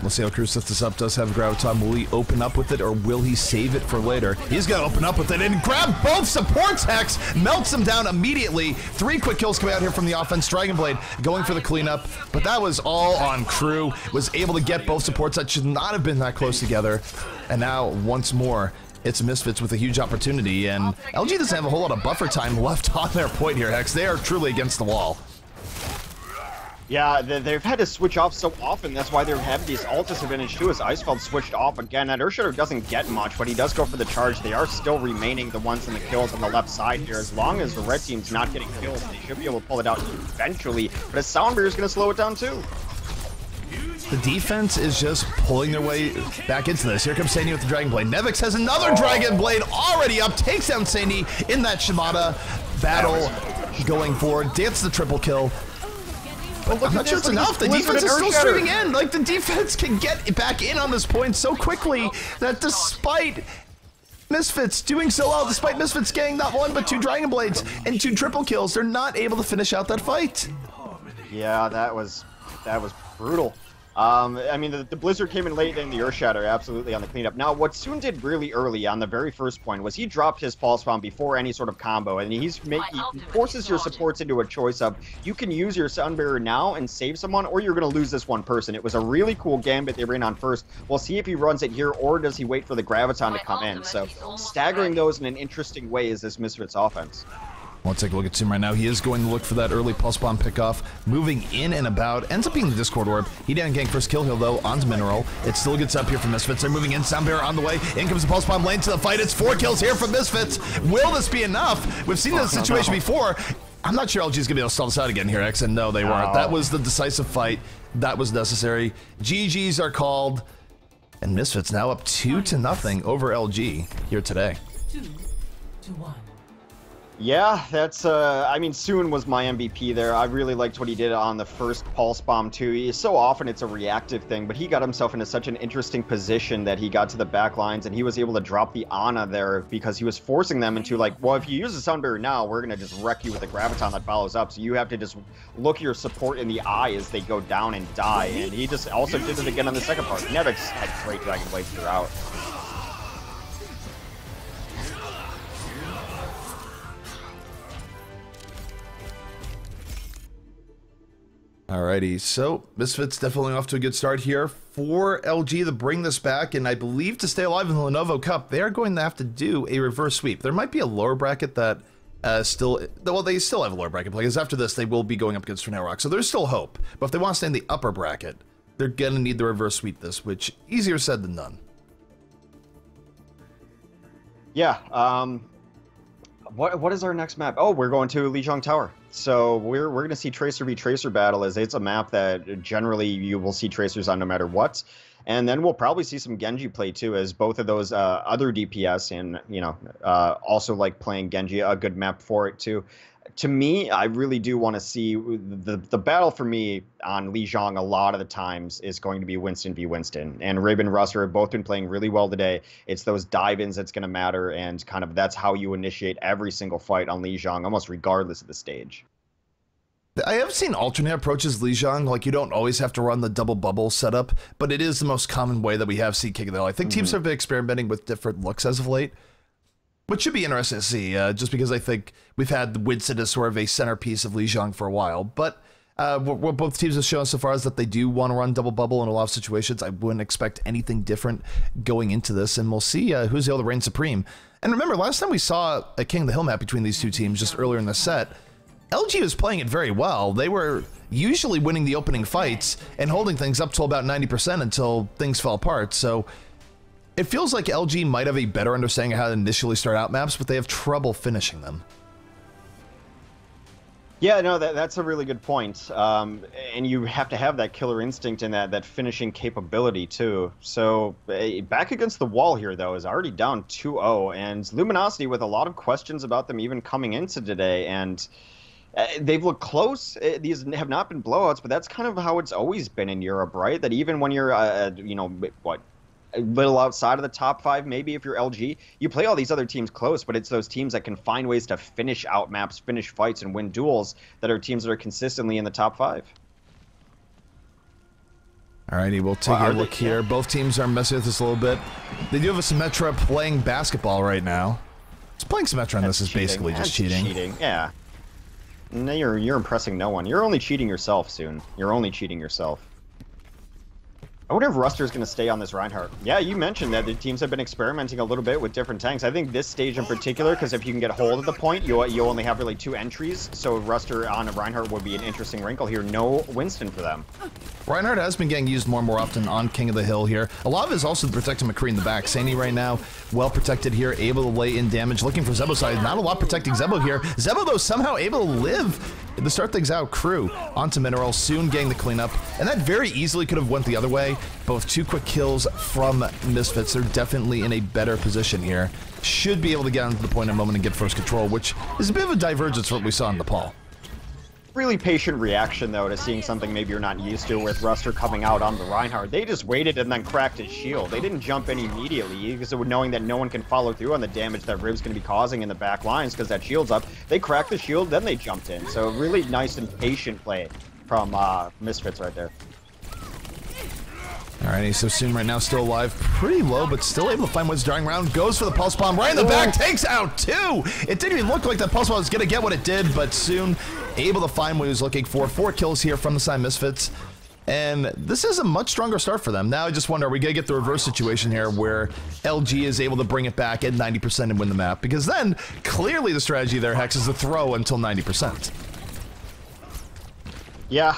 We'll see how Cruz sets this up. Does have Graviton. Will he open up with it, or will he save it for later? He's going to open up with it and grab both supports, Hex. Melts them down immediately. 3 quick kills coming out here from the offense. Dragon Blade going for the cleanup, but that was all on Crew. Was able to get both supports that should not have been that close together. And now, once more, it's Misfits with a huge opportunity, and LG doesn't have a whole lot of buffer time left on their point here, Hex. They are truly against the wall. Yeah, they've had to switch off so often. That's why they have these ultis advantage too, as Icefeld switched off again. That Earthshatter doesn't get much, but he does go for the charge. They are still remaining the ones in the kills on the left side here. As long as the red team's not getting kills, they should be able to pull it out eventually. But a Soundbarrier is going to slow it down too. The defense is just pulling their way back into this. Here comes Sandy with the Dragon Blade. Nevix has another Dragon Blade already up, takes down Sandy in that Shimada battle going forward. Gets the triple kill. But I'm not sure it's enough. The defense is still streaming in. Like, the defense can get back in on this point so quickly that despite Misfits doing so well, despite Misfits getting not 1 but 2 Dragon Blades and 2 triple kills, they're not able to finish out that fight. Yeah, that was brutal. I mean, the Blizzard came in late in the Earthshatter, absolutely, on the cleanup. Now, what Soon did really early on the very first point was he dropped his Pulse Bomb before any sort of combo, and he forces your supports into a choice of, you can use your Sunbearer now and save someone, or you're going to lose this one person. It was a really cool gambit they ran on first. We'll see if he runs it here, or does he wait for the Graviton to come in. So, staggering those in an interesting way is this Misfits offense. We'll take a look at Soon right now. He is going to look for that early Pulse Bomb pickoff. Moving in and about. Ends up being the Discord Orb. He didn't gang first kill, though, onto Mineral. It still gets up here from Misfits. They're moving in. Soundbearer on the way. In comes the Pulse Bomb lane to the fight. It's 4 kills here from Misfits. Will this be enough? We've seen this situation before. I'm not sure LG's going to be able to stall this out again here, X. And no, they weren't. That was the decisive fight. That was necessary. GGs are called. And Misfits now up 2-0 over LG here today. 2-1. Yeah, that's, I mean, Soon was my MVP there. I really liked what he did on the first Pulse Bomb, too. So often it's a reactive thing, but he got himself into such an interesting position that he got to the back lines, and he was able to drop the Ana there because he was forcing them into, like, well, if you use the Sunbearer now, we're going to just wreck you with the Graviton that follows up, so you have to just look your support in the eye as they go down and die, and he just also did it again on the second part. Nevix had great Dragon Blades throughout. Alrighty, so Misfits definitely off to a good start here for LG to bring this back, and I believe to stay alive in the Lenovo Cup, they are going to have to do a reverse sweep. There might be a lower bracket that Well, they still have a lower bracket play, because after this, they will be going up against Tornado Rock, so there's still hope. But if they want to stay in the upper bracket, they're going to need the reverse sweep this, which easier said than done. Yeah, what is our next map? Oh, we're going to Lijiang Tower. So we're going to see Tracer v Tracer battle, as it's a map that generally you will see Tracers on no matter what. And then we'll probably see some Genji play too, as both of those other DPS and, you know, also like playing Genji, a good map for it too. To me, I really do want to see the battle for me on Lijiang a lot of the times is going to be Winston v Winston. And Rib and Ruster have both been playing really well today. It's those dive-ins that's going to matter, and kind of that's how you initiate every single fight on Lijiang, almost regardless of the stage. I have seen alternate approaches Lijiang, like you don't always have to run the double bubble setup, but it is the most common way that we have seen King of the Hill. I think teams have been experimenting with different looks as of late, which should be interesting to see, just because I think we've had Winston as sort of a centerpiece of Lijiang for a while, but what both teams have shown so far is that they do want to run double bubble in a lot of situations. I wouldn't expect anything different going into this, and we'll see who's able to reign supreme. And remember, last time we saw a King of the Hill map between these two teams just earlier in the set, LG was playing it very well. They were usually winning the opening fights and holding things up till about 90% until things fell apart. So it feels like LG might have a better understanding of how to initially start out maps, but they have trouble finishing them. Yeah, no, that's a really good point. And you have to have that killer instinct and that finishing capability too. So back against the wall here, though, is already down 2-0, and Luminosity with a lot of questions about them even coming into today. And they've looked close. These have not been blowouts, but that's kind of how it's always been in Europe, right? That even when you're, you know, what, a little outside of the top 5, maybe if you're LG, you play all these other teams close, but it's those teams that can find ways to finish out maps, finish fights, and win duels that are teams that are consistently in the top 5. Alrighty, we'll take a look here. Both teams are messing with this a little bit. They do have a Symmetra playing basketball right now. It's playing Symmetra on this is basically just cheating. Yeah. No, you're impressing no one. You're only cheating yourself soon. You're only cheating yourself. I wonder if Ruster's going to stay on this Reinhardt. Yeah, you mentioned that the teams have been experimenting a little bit with different tanks. I think this stage in particular, because if you can get hold of the point, you only have really 2 entries. So Ruster on a Reinhardt would be an interesting wrinkle here. No Winston for them. Reinhardt has been getting used more and more often on King of the Hill here. A lot of it is also protecting McCree in the back. Sandy right now, well protected here, able to lay in damage, looking for Zebo side. Not a lot protecting Zebo here. Zebo, though, somehow able to live to start things out. Crew onto Mineral, soon getting the cleanup. And that very easily could have went the other way. Both 2 quick kills from Misfits. They're definitely in a better position here. Should be able to get onto the point in a moment and get first control, which is a bit of a divergence from what we saw in Nepal. Really patient reaction, though, to seeing something maybe you're not used to with Ruster coming out on the Reinhardt. They just waited and then cracked his shield. They didn't jump in immediately, because knowing that no one can follow through on the damage that Rib's going to be causing in the back lines because that shield's up. They cracked the shield, then they jumped in. So really nice and patient play from Misfits right there. Alrighty, so Soon right now still alive, pretty low, but still able to find what's drawing around. Goes for the pulse bomb right in the back, takes out 2! It didn't even look like that pulse bomb was going to get what it did, but Soon able to find what he was looking for. 4 kills here from the side Misfits, and this is a much stronger start for them. Now I just wonder, are we going to get the reverse situation here where LG is able to bring it back at 90% and win the map? Because then, clearly the strategy there, Hex, is to throw until 90%. Yeah,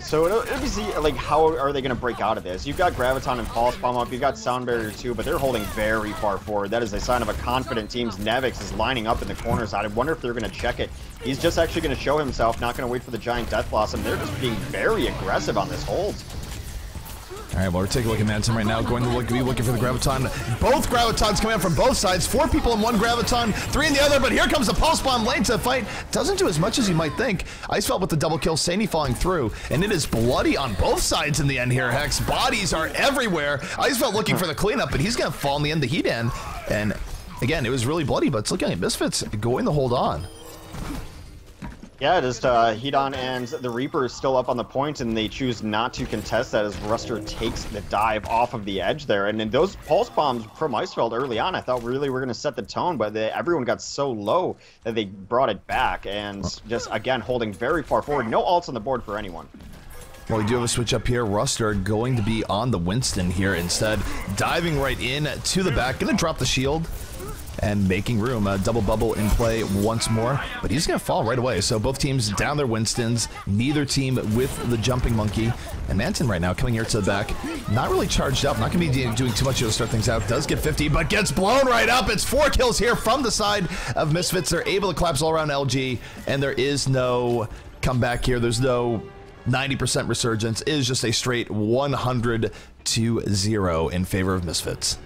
so it'll be like, how are they going to break out of this? You've got Graviton and Pulse Bomb up, you've got Sound Barrier too, but they're holding very far forward. That is a sign of a confident team. Nevix is lining up in the corners. I wonder if they're going to check it. He's just actually going to show himself, not going to wait for the Giant Death Blossom. They're just being very aggressive on this hold. Alright, well, we're taking a look at Manson right now, going to be looking for the Graviton. Both Gravitons coming out from both sides. 4 people in one Graviton, 3 in the other, but here comes the Pulse Bomb lane to fight. Doesn't do as much as you might think. Icefelt with the double kill, Sandy falling through, and it is bloody on both sides in the end here, Hex. Bodies are everywhere. Icefelt looking for the cleanup, but he's going to fall in the end, the heat end. And again, it was really bloody, but it's looking like Misfits going to hold on. Yeah, just Hedon and the Reaper is still up on the point, and they choose not to contest that as Ruster takes the dive off of the edge there. And then those pulse bombs from Icefeld early on, I thought really were going to set the tone, but everyone got so low that they brought it back, and just, again, holding very far forward. No ults on the board for anyone. Well, we do have a switch up here. Ruster going to be on the Winston here instead. Diving right in to the back. Going to drop the shield. and making room. A double bubble in play once more, but he's going to fall right away. So both teams down their Winstons, neither team with the jumping monkey. And Manton right now coming here to the back, not really charged up, not going to be doing too much to start things out. Does get 50, but gets blown right up. It's 4 kills here from the side of Misfits. They're able to collapse all around LG, and there is no comeback here. There's no 90% resurgence. It is just a straight 100-0 in favor of Misfits.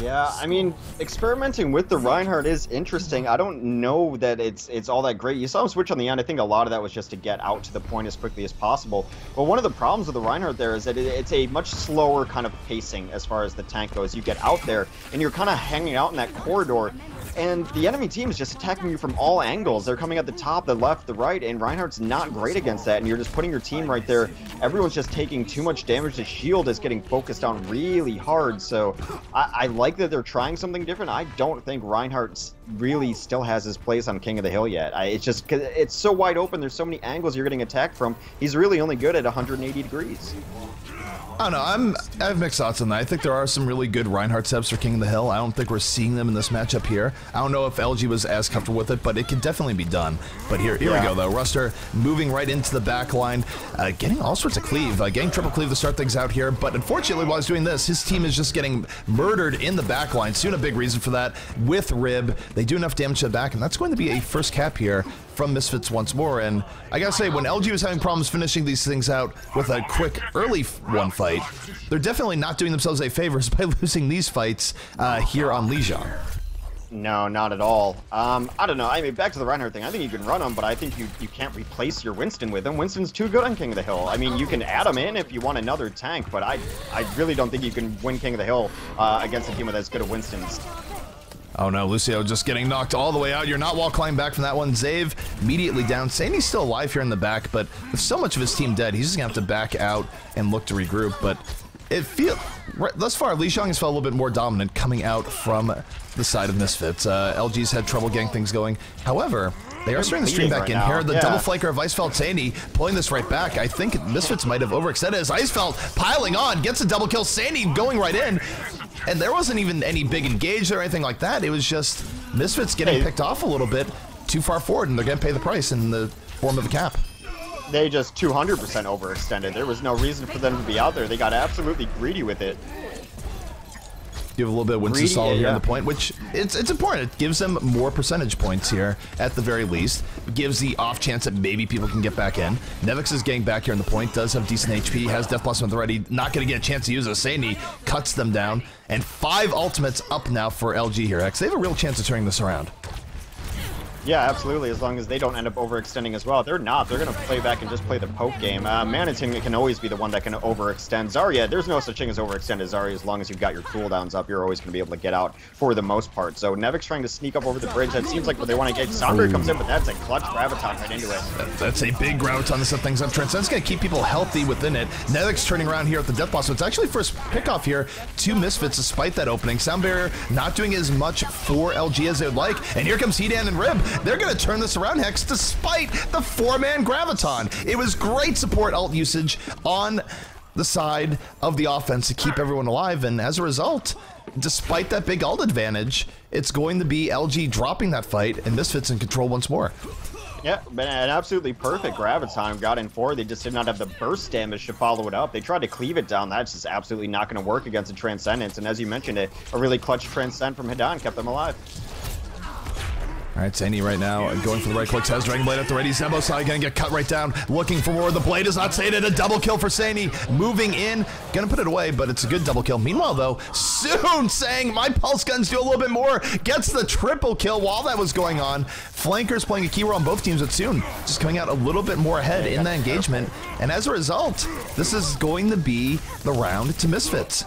Yeah, I mean, experimenting with the Reinhardt is interesting. I don't know that it's all that great. You saw him switch on the end. I think a lot of that was just to get out to the point as quickly as possible. But one of the problems with the Reinhardt there is that it's a much slower kind of pacing as far as the tank goes. You get out there, and you're kind of hanging out in that corridor, and the enemy team is just attacking you from all angles. They're coming at the top, the left, the right, and Reinhardt's not great against that, and you're just putting your team right there. Everyone's just taking too much damage. The shield is getting focused on really hard, so I like that they're trying something different. I don't think Reinhardt really still has his place on King of the Hill yet. It's just, it's so wide open, there's so many angles you're getting attacked from. He's really only good at 180 degrees. I don't know. I have mixed thoughts on that. I think there are some really good Reinhardt steps for King of the Hill. I don't think we're seeing them in this matchup here. I don't know if LG was as comfortable with it, but it can definitely be done. But here we go, though. Ruster moving right into the back line, getting all sorts of cleave, getting triple cleave to start things out here. But unfortunately, while he's doing this, his team is just getting murdered in the back line. Soon a big reason for that with Rib. They do enough damage to the back, and that's going to be a first cap here from Misfits once more. And I gotta say, when LG was having problems finishing these things out with a quick early one fight, they're definitely not doing themselves a favors by losing these fights here on Lijiang. No, not at all. I don't know. I mean, back to the Reinhardt thing. I think you can run him, but I think you can't replace your Winston with him. Winston's too good on King of the Hill. I mean, you can add him in if you want another tank, but I really don't think you can win King of the Hill against a team with as good a Winstons. Oh no, Lucio just getting knocked all the way out. You're not wall climbing back from that one. Zave immediately down. Sandy's still alive here in the back, but with so much of his team dead, he's just gonna have to back out and look to regroup. But it feels, thus far, Lijiang has felt a little bit more dominant coming out from the side of Misfits. LG's had trouble getting things going. However, they are starting to stream back in here. The double flanker of Icefeld Sandy pulling this right back. I think Misfits might have overextended as Icefeld piling on, gets a double kill. Sandy going right in. And there wasn't even any big engage or anything like that. It was just Misfits getting picked off a little bit too far forward, and they're going to pay the price in the form of a cap. They just 200% overextended. There was no reason for them to be out there. They got absolutely greedy with it. You have a little bit of Winston solid here on the point, which it's important. It gives them more percentage points here at the very least. It gives the off chance that maybe people can get back in. Nevix is getting back here on the point, does have decent HP, has Death Blossom already, not going to get a chance to use a Sandy, cuts them down, and 5 ultimates up now for LG here, X. They have a real chance of turning this around. Yeah, absolutely, as long as they don't end up overextending as well. They're not. They're going to play back and just play the poke game. Manatin can always be the one that can overextend. Zarya, there's no such thing as overextended Zarya. As long as you've got your cooldowns up, you're always going to be able to get out for the most part. So Nevix trying to sneak up over the bridge. That seems like what they want to get. Sombra comes in, but that's a clutch Graviton right into it. That's a big Graviton to set things up. Transcend's going to keep people healthy within it. Nevix turning around here at the Death Blossom. So it's actually first pickoff here to Misfits despite that opening. Sound Barrier not doing as much for LG as they would like. And here comes Hedan and Rib. They're going to turn this around, Hex, despite the 4-man Graviton. It was great support ult usage on the side of the offense to keep everyone alive, and as a result, despite that big ult advantage, it's going to be LG dropping that fight, and Misfits in control once more. Yeah, but an absolutely perfect Graviton got in for. They just did not have the burst damage to follow it up. They tried to cleave it down. That's just absolutely not going to work against a Transcendence, and as you mentioned, a really clutch Transcend from Hidan kept them alive. All right, Sandy right now going for the right clicks, has Dragon Blade at the ready. Zembo side gonna get cut right down, looking for more. The blade is not sated. A double kill for Sandy, moving in, gonna put it away, but it's a good double kill. Meanwhile, though, soon saying my pulse guns do a little bit more, gets the triple kill while that was going on. Flankers playing a key role on both teams, but soon just coming out a little bit more ahead in that engagement, and as a result, this is going to be the round to Misfits.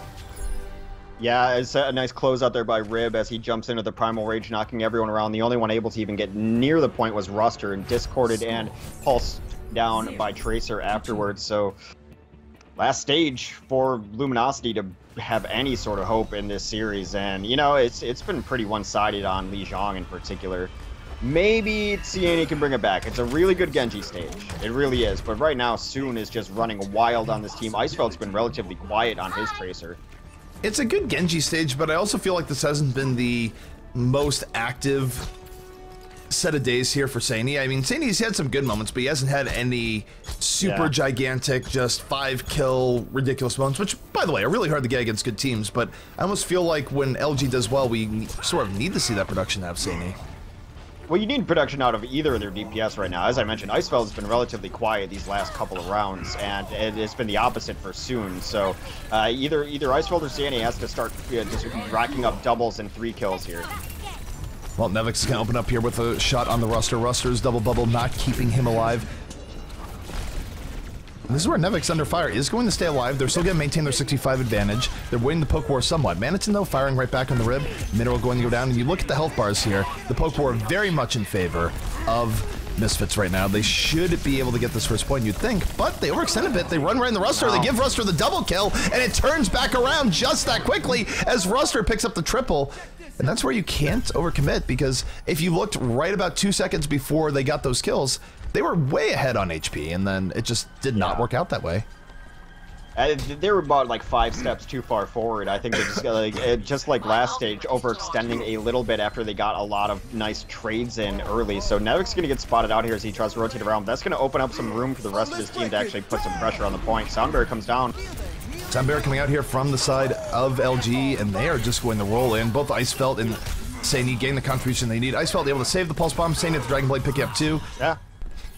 Yeah, it's a nice close out there by Rib as he jumps into the Primal Rage, knocking everyone around. The only one able to even get near the point was Ruster, and discorded and pulsed down by Tracer afterwards. So, last stage for Luminosity to have any sort of hope in this series. And, you know, it's been pretty one-sided on Lijiang in particular. Maybe Ciani can bring it back. It's a really good Genji stage. It really is. But right now, Soon is just running wild on this team. Icefeld's been relatively quiet on his Tracer. It's a good Genji stage, but I also feel like this hasn't been the most active set of days here for Saini. I mean, Saini's had some good moments, but he hasn't had any super gigantic, just 5-kill ridiculous moments, which, by the way, are really hard to get against good teams, but I almost feel like when LG does well, we sort of need to see that production out of Saini. Well, you need production out of either of their DPS right now. As I mentioned, Icefeld has been relatively quiet these last couple of rounds, and it's been the opposite for Soon. So either Icefeld or Saini has to start just racking up doubles and 3 kills here. Well, Nevix is going to open up here with a shot on the Ruster. Ruster's double bubble not keeping him alive. This is where Nevix under fire is going to stay alive. They're still going to maintain their 65 advantage. They're winning the poke war somewhat. Maniton, though, firing right back on the rib. Mineral going to go down. And you look at the health bars here. The poke war very much in favor of Misfits right now. They should be able to get this first point, you'd think, but they overextend a bit. They run right in the Ruster. They give Ruster the double kill, and it turns back around just that quickly as Ruster picks up the triple. And that's where you can't overcommit, because if you looked right about 2 seconds before they got those kills, they were way ahead on HP, and then it just did not work out that way. They were about like 5 steps too far forward. I think they just like last stage, overextending a little bit after they got a lot of nice trades in early. So Nevix going to get spotted out here as he tries to rotate around. That's going to open up some room for the rest of his team to actually put some pressure on the point. Soundbear comes down. Soundbear coming out here from the side of LG, and they are just going to roll in. Both Icefeld and Saini gain the contribution they need. Icefeld able to save the Pulse Bomb. Saini at the Dragon Blade picking up 2. Yeah.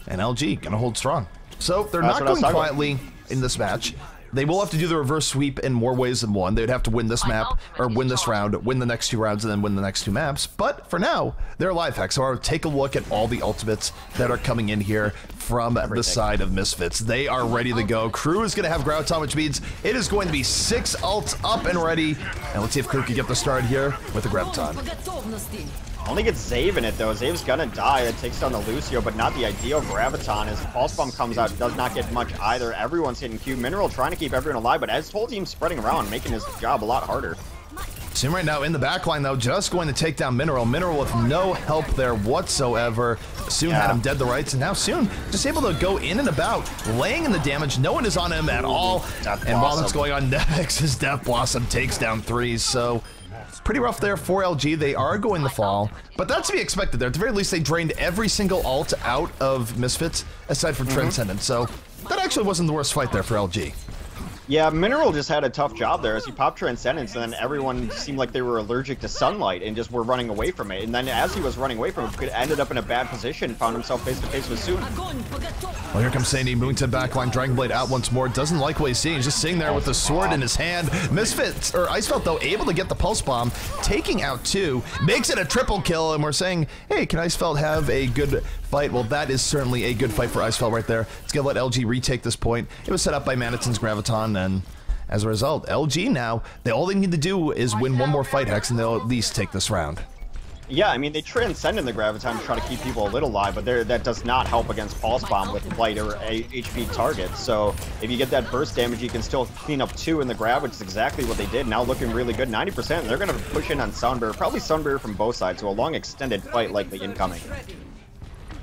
And LG going to hold strong. So they're not going quietly in this match. They will have to do the reverse sweep in more ways than one. They'd have to win this map, or win this round, win the next 2 rounds, and then win the next 2 maps. But for now, they're alive, Hex. So I'll take a look at all the ultimates that are coming in here from the side of Misfits. They are ready to go. Crew is going to have Grauton, which means it is going to be 6 ults up and ready. And let's see if Crew can get the start here with the Grauton. Only gets Zave in it, though. Zave's gonna die. It takes down the Lucio, but not the ideal Graviton. As the Pulse Bomb comes out, does not get much either. Everyone's hitting Q. Mineral trying to keep everyone alive, but as his whole team's spreading around, making his job a lot harder. Soon right now in the backline, though, just going to take down Mineral. Mineral with no help there whatsoever. Soon had him dead the rights, and now Soon just able to go in and about, laying in the damage. No one is on him at all. And while that's going on, Nevix's Death Blossom takes down 3, so pretty rough there for LG. They are going to fall, but that's to be expected there. At the very least, they drained every single ult out of Misfits, aside from Transcendent, so that actually wasn't the worst fight there for LG. Yeah, Mineral just had a tough job there as he popped Transcendence, and then everyone seemed like they were allergic to sunlight and just were running away from it. And then as he was running away from it, ended up in a bad position, found himself face-to-face with Soon. Well, here comes Saini, moving to the backline. Dragon Blade out once more. Doesn't like what he's seeing. He's just sitting there with the sword in his hand. Misfits, or Icefeld, though, able to get the Pulse Bomb, taking out 2, makes it a triple kill, and we're saying, hey, can Icefeld have a good fight? Well, that is certainly a good fight for Icefeld right there. It's going to let LG retake this point. It was set up by Maniton's Graviton, and as a result, LG now, all they need to do is win one more fight, Hex, and they'll at least take this round. Yeah, I mean, they transcend in the Graviton to try to keep people a little alive, but that does not help against Pulse Bomb with light or HP targets. So if you get that burst damage, you can still clean up 2 in the Grav, which is exactly what they did. Now looking really good, 90%. They're going to push in on Soundbear, probably Soundbear from both sides, so a long extended fight likely incoming.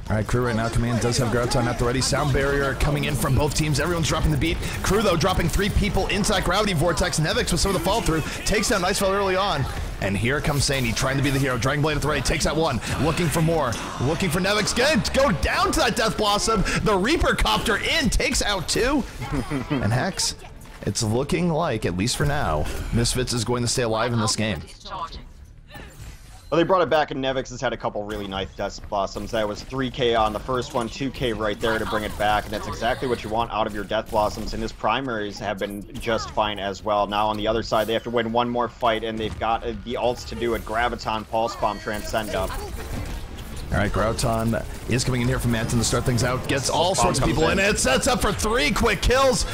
All right, Crew right now, Command does have Grauton at the ready. Sound Barrier coming in from both teams. Everyone's dropping the beat. Crew, though, dropping 3 people inside Gravity Vortex. Nevix with some of the fall through. Takes down Nicefell early on. And here comes Saini, trying to be the hero. Dragon Blade at the ready, takes out 1. Looking for more. Looking for Nevix. Go down to that Death Blossom. The Reaper Copter in, takes out 2. And Hex, it's looking like, at least for now, Misfits is going to stay alive in this game. Well, they brought it back, and Nevix has had a couple really nice Death Blossoms. That was 3k on the first one, 2k right there to bring it back, and that's exactly what you want out of your Death Blossoms, and his primaries have been just fine as well. Now on the other side, they have to win one more fight, and they've got the ults to do it. Graviton, Pulse Bomb, Transcend up. All right, Grauton is coming in here from Manton to start things out. Gets all sorts of people in. It sets up for 3 quick kills.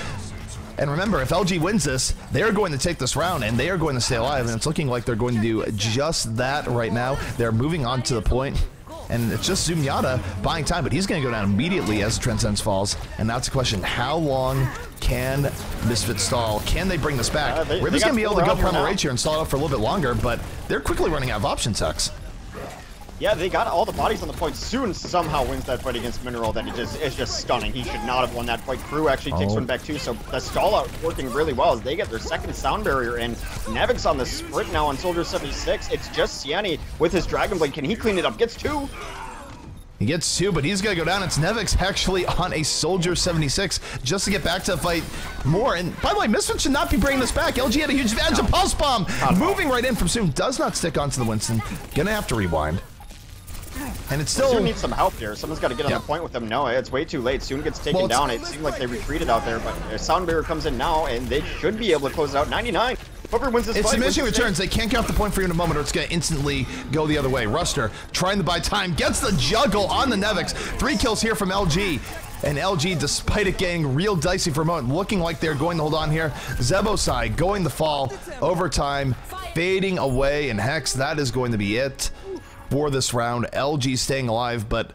And remember, if LG wins this, they are going to take this round, and they are going to stay alive, and it's looking like they're going to do just that right now. They're moving on to the point, and it's just Zumyata buying time, but he's going to go down immediately as the Transcendence falls, and that's the question. How long can Misfits stall? Can they bring this back? Riven's going to be able to go Primal Rage here and stall it up for a little bit longer, but they're quickly running out of options, Hex. Yeah, they got all the bodies on the point. Soon somehow wins that fight against Mineral. That is just stunning. He should not have won that fight. Crew actually takes one back too. So the stall out working really well as they get their second sound barrier in. Nevix on the sprint now on Soldier 76. It's just Siani with his Dragon Blade. Can he clean it up? Gets 2. He gets 2, but he's going to go down. It's Nevix actually on a Soldier 76 just to get back to the fight more. And by the way, Misfits should not be bringing this back. LG had a huge advantage. A Pulse Bomb moving right in from Soon. Does not stick onto the Winston. Going to have to rewind. And it's still... Soon needs some help here. Someone's got to get on the point with him. No, it's way too late. Soon gets taken down. It seemed like they retreated out there, but a Sound Barrier comes in now, and they should be able to close it out. 99. Whoever wins this fight... It's diminishing returns. They can't get off the point for you in a moment, or it's going to instantly go the other way. Ruster trying to buy time. Gets the juggle on the Nevix. 3 kills here from LG. And LG, despite it getting real dicey for a moment, looking like they're going to hold on here. Zebosai going the fall. Overtime fading away. And Hex, that is going to be it for this round. LG staying alive, but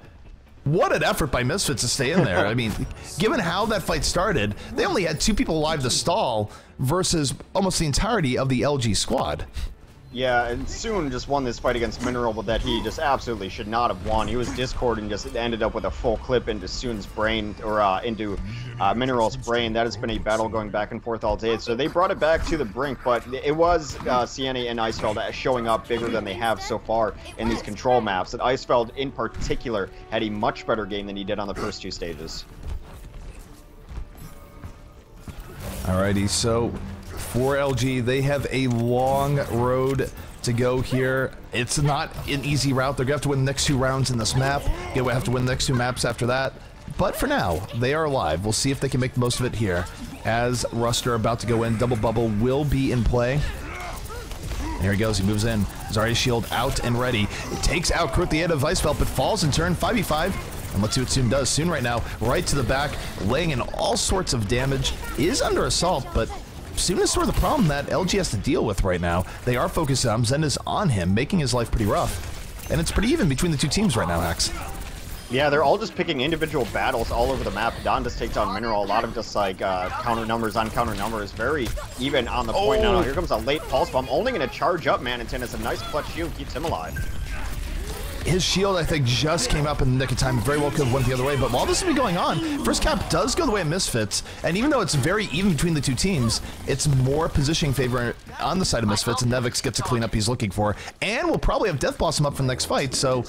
what an effort by Misfits to stay in there. I mean, given how that fight started, they only had 2 people alive to stall versus almost the entirety of the LG squad. Yeah, and Soon just won this fight against Mineral, but that he just absolutely should not have won. He was Discord and just ended up with a full clip into Soon's brain, or into Mineral's brain. That has been a battle going back and forth all day. So they brought it back to the brink, but it was Siani and Icefeld showing up bigger than they have so far in these control maps. And Icefeld, in particular, had a much better game than he did on the first 2 stages. Alrighty, so for LG, they have a long road to go here. It's not an easy route. They're going to have to win the next 2 rounds in this map. They will have to win the next 2 maps after that. But for now, they are alive. We'll see if they can make the most of it here. As Ruster about to go in, Double Bubble will be in play. There he goes. He moves in. Zarya's shield out and ready. It takes out Crew at the end of Icefeld, but falls in turn 5v5. And let's see what Soon does. Soon right now, right to the back, laying in all sorts of damage. Is under assault, but Soon is sort of the problem that LG has to deal with right now. They are focused on Zenda's on him, making his life pretty rough. And it's pretty even between the 2 teams right now, Hex. Yeah, they're all just picking individual battles all over the map. Don just takes on Mineral. A lot of just like counter numbers on counter numbers. Very even on the point now. Here comes a late Pulse Bomb. Only going to charge up Manitin. It's a nice clutch shield. Keeps him alive. His shield, I think, just came up in the nick of time. Very well could have went the other way. But while this has been going on, first cap does go the way of Misfits. And even though it's very even between the 2 teams, it's more positioning favor on the side of Misfits. And Nevix gets a cleanup he's looking for. And we'll probably have Death Blossom up for the next fight. So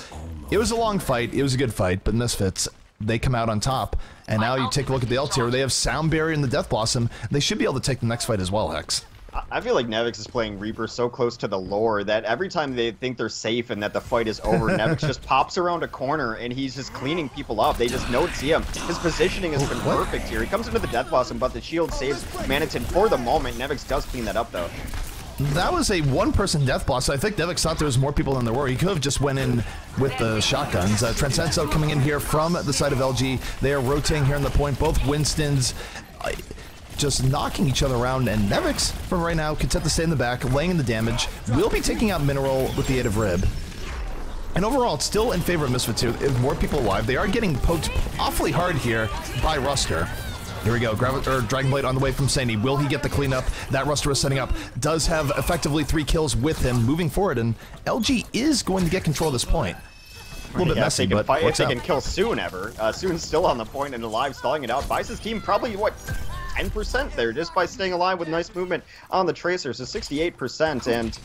it was a long fight. It was a good fight. But Misfits, they come out on top. And now you take a look at the L tier. They have Sound Barrier and the Death Blossom. They should be able to take the next fight as well, Hex. I feel like Nevix is playing Reaper so close to the lore that every time they think they're safe and that the fight is over, Nevix just pops around a corner and he's just cleaning people up. They just don't see him. His positioning has been perfect here. He comes into the Death Blossom, but the shield saves Manitin for the moment. Nevix does clean that up, though. That was a 1-person Death Blossom. I think Nevix thought there was more people than there were. He could have just went in with the shotguns. Transcenso coming in here from the side of LG. They are rotating here on the point. Both Winstons just knocking each other around, and Nevix, from right now, content to stay in the back, laying in the damage, will be taking out Mineral with the aid of Rib. And overall, it's still in favor of Misfits here. If more people alive, they are getting poked awfully hard here by Ruster. Here we go, Dragon Blade on the way from Sandy. Will he get the cleanup that Ruster is setting up? Does have effectively 3 kills with him moving forward, and LG is going to get control at this point. A little bit messy, but if they can kill Soon ever. Soon's still on the point and alive, stalling it out. Buys his team probably, what, 10% there just by staying alive with nice movement on the Tracer, so 68%. And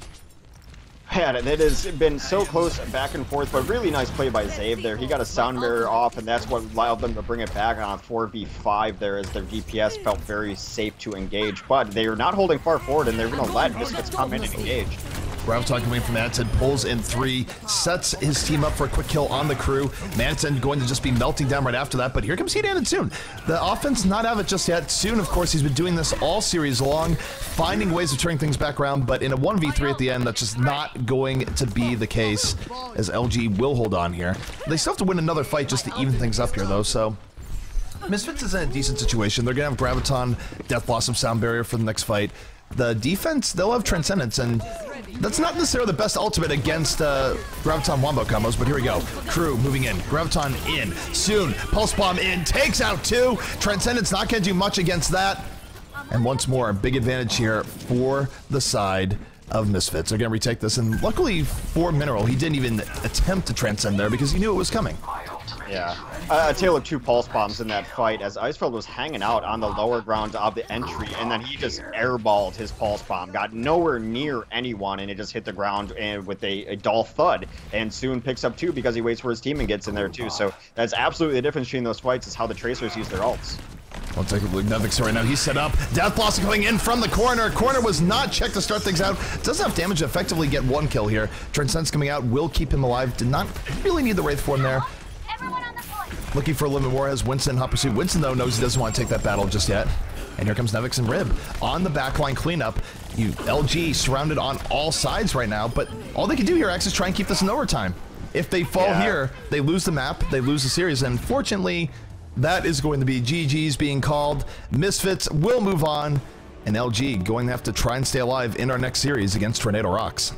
man, it has been so close back and forth, but really nice play by Zave there. He got a Sound Barrier off, and that's what allowed them to bring it back on a 4v5 there as their DPS felt very safe to engage. But they are not holding far forward, and they're going to let Misfits come in and engage. Graviton coming from Manitin, pulls in 3, sets his team up for a quick kill on the Crew. Manitin going to just be melting down right after that, but here comes Hedan and Soon. The offense not out of it just yet. Soon, of course, he's been doing this all series long, finding ways of turning things back around, but in a 1v3 at the end, that's just not going to be the case, as LG will hold on here. They still have to win another fight just to even things up here, though, so Misfits is in a decent situation. They're going to have Graviton, Death Blossom, Sound Barrier for the next fight. The defense, they'll have Transcendence, and that's not necessarily the best ultimate against Graviton Wombo combos, but here we go. Crew moving in, Graviton in, Soon, Pulse Bomb in, takes out 2. Transcendence not going to do much against that. And once more, big advantage here for the side of Misfits. They're going to retake this, and luckily for Mineral, he didn't even attempt to transcend there because he knew it was coming. Yeah, a tale of two pulse bombs in that fight as Icefeld was hanging out on the lower ground of the entry, and then he just airballed his pulse bomb, got nowhere near anyone, and it just hit the ground and with a dull thud, and soon picks up two because he waits for his team and gets in there too. So that's absolutely the difference between those fights is how the Tracers use their ults. I'll take a look. Nevix right now. He's set up. Death Blossom coming in from the corner. Corner was not checked to start things out. Does have damage to effectively get one kill here. Transcendence coming out will keep him alive. Did not really need the Wraith form there. Looking for a Limit War has Winston in hot pursuit. Winston, though, knows he doesn't want to take that battle just yet. And here comes Nevix and Rib on the backline cleanup. LG surrounded on all sides right now, but all they can do here, X, is try and keep this in overtime. If they fall here, they lose the map, they lose the series, and fortunately, that is going to be GG's being called. Misfits will move on, and LG going to have to try and stay alive in our next series against Tornado Rocks.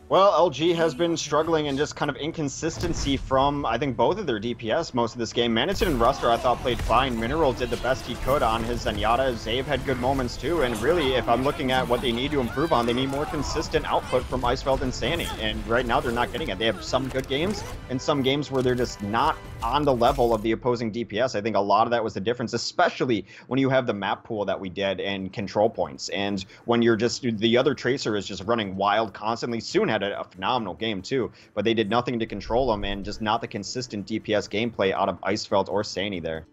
Well, LG has been struggling and just kind of inconsistency from, I think, both of their DPS most of this game. Maniton and Ruster, I thought, played fine. Mineral did the best he could on his Zenyatta. Zave had good moments, too. And really, if I'm looking at what they need to improve on, they need more consistent output from Icefeld and Sandy. And right now, they're not getting it. They have some good games and some games where they're just not on the level of the opposing DPS. I think a lot of that was the difference, especially when you have the map pool that we did and control points. And when you're just, the other Tracer is just running wild constantly. Soon had a phenomenal game too, but they did nothing to control them and just not the consistent DPS gameplay out of Icefeld or Sani there.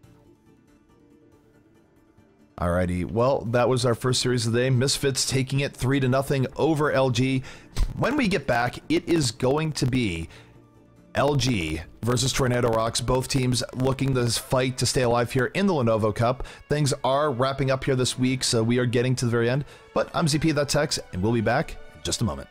Alrighty, well, that was our first series of the day. Misfits taking it 3-0 over LG. When we get back, it is going to be LG versus Tornado Rocks, both teams looking to fight to stay alive here in the Lenovo Cup. Things are wrapping up here this week, so we are getting to the very end. But I'm ZP, that's Hex, and we'll be back in just a moment.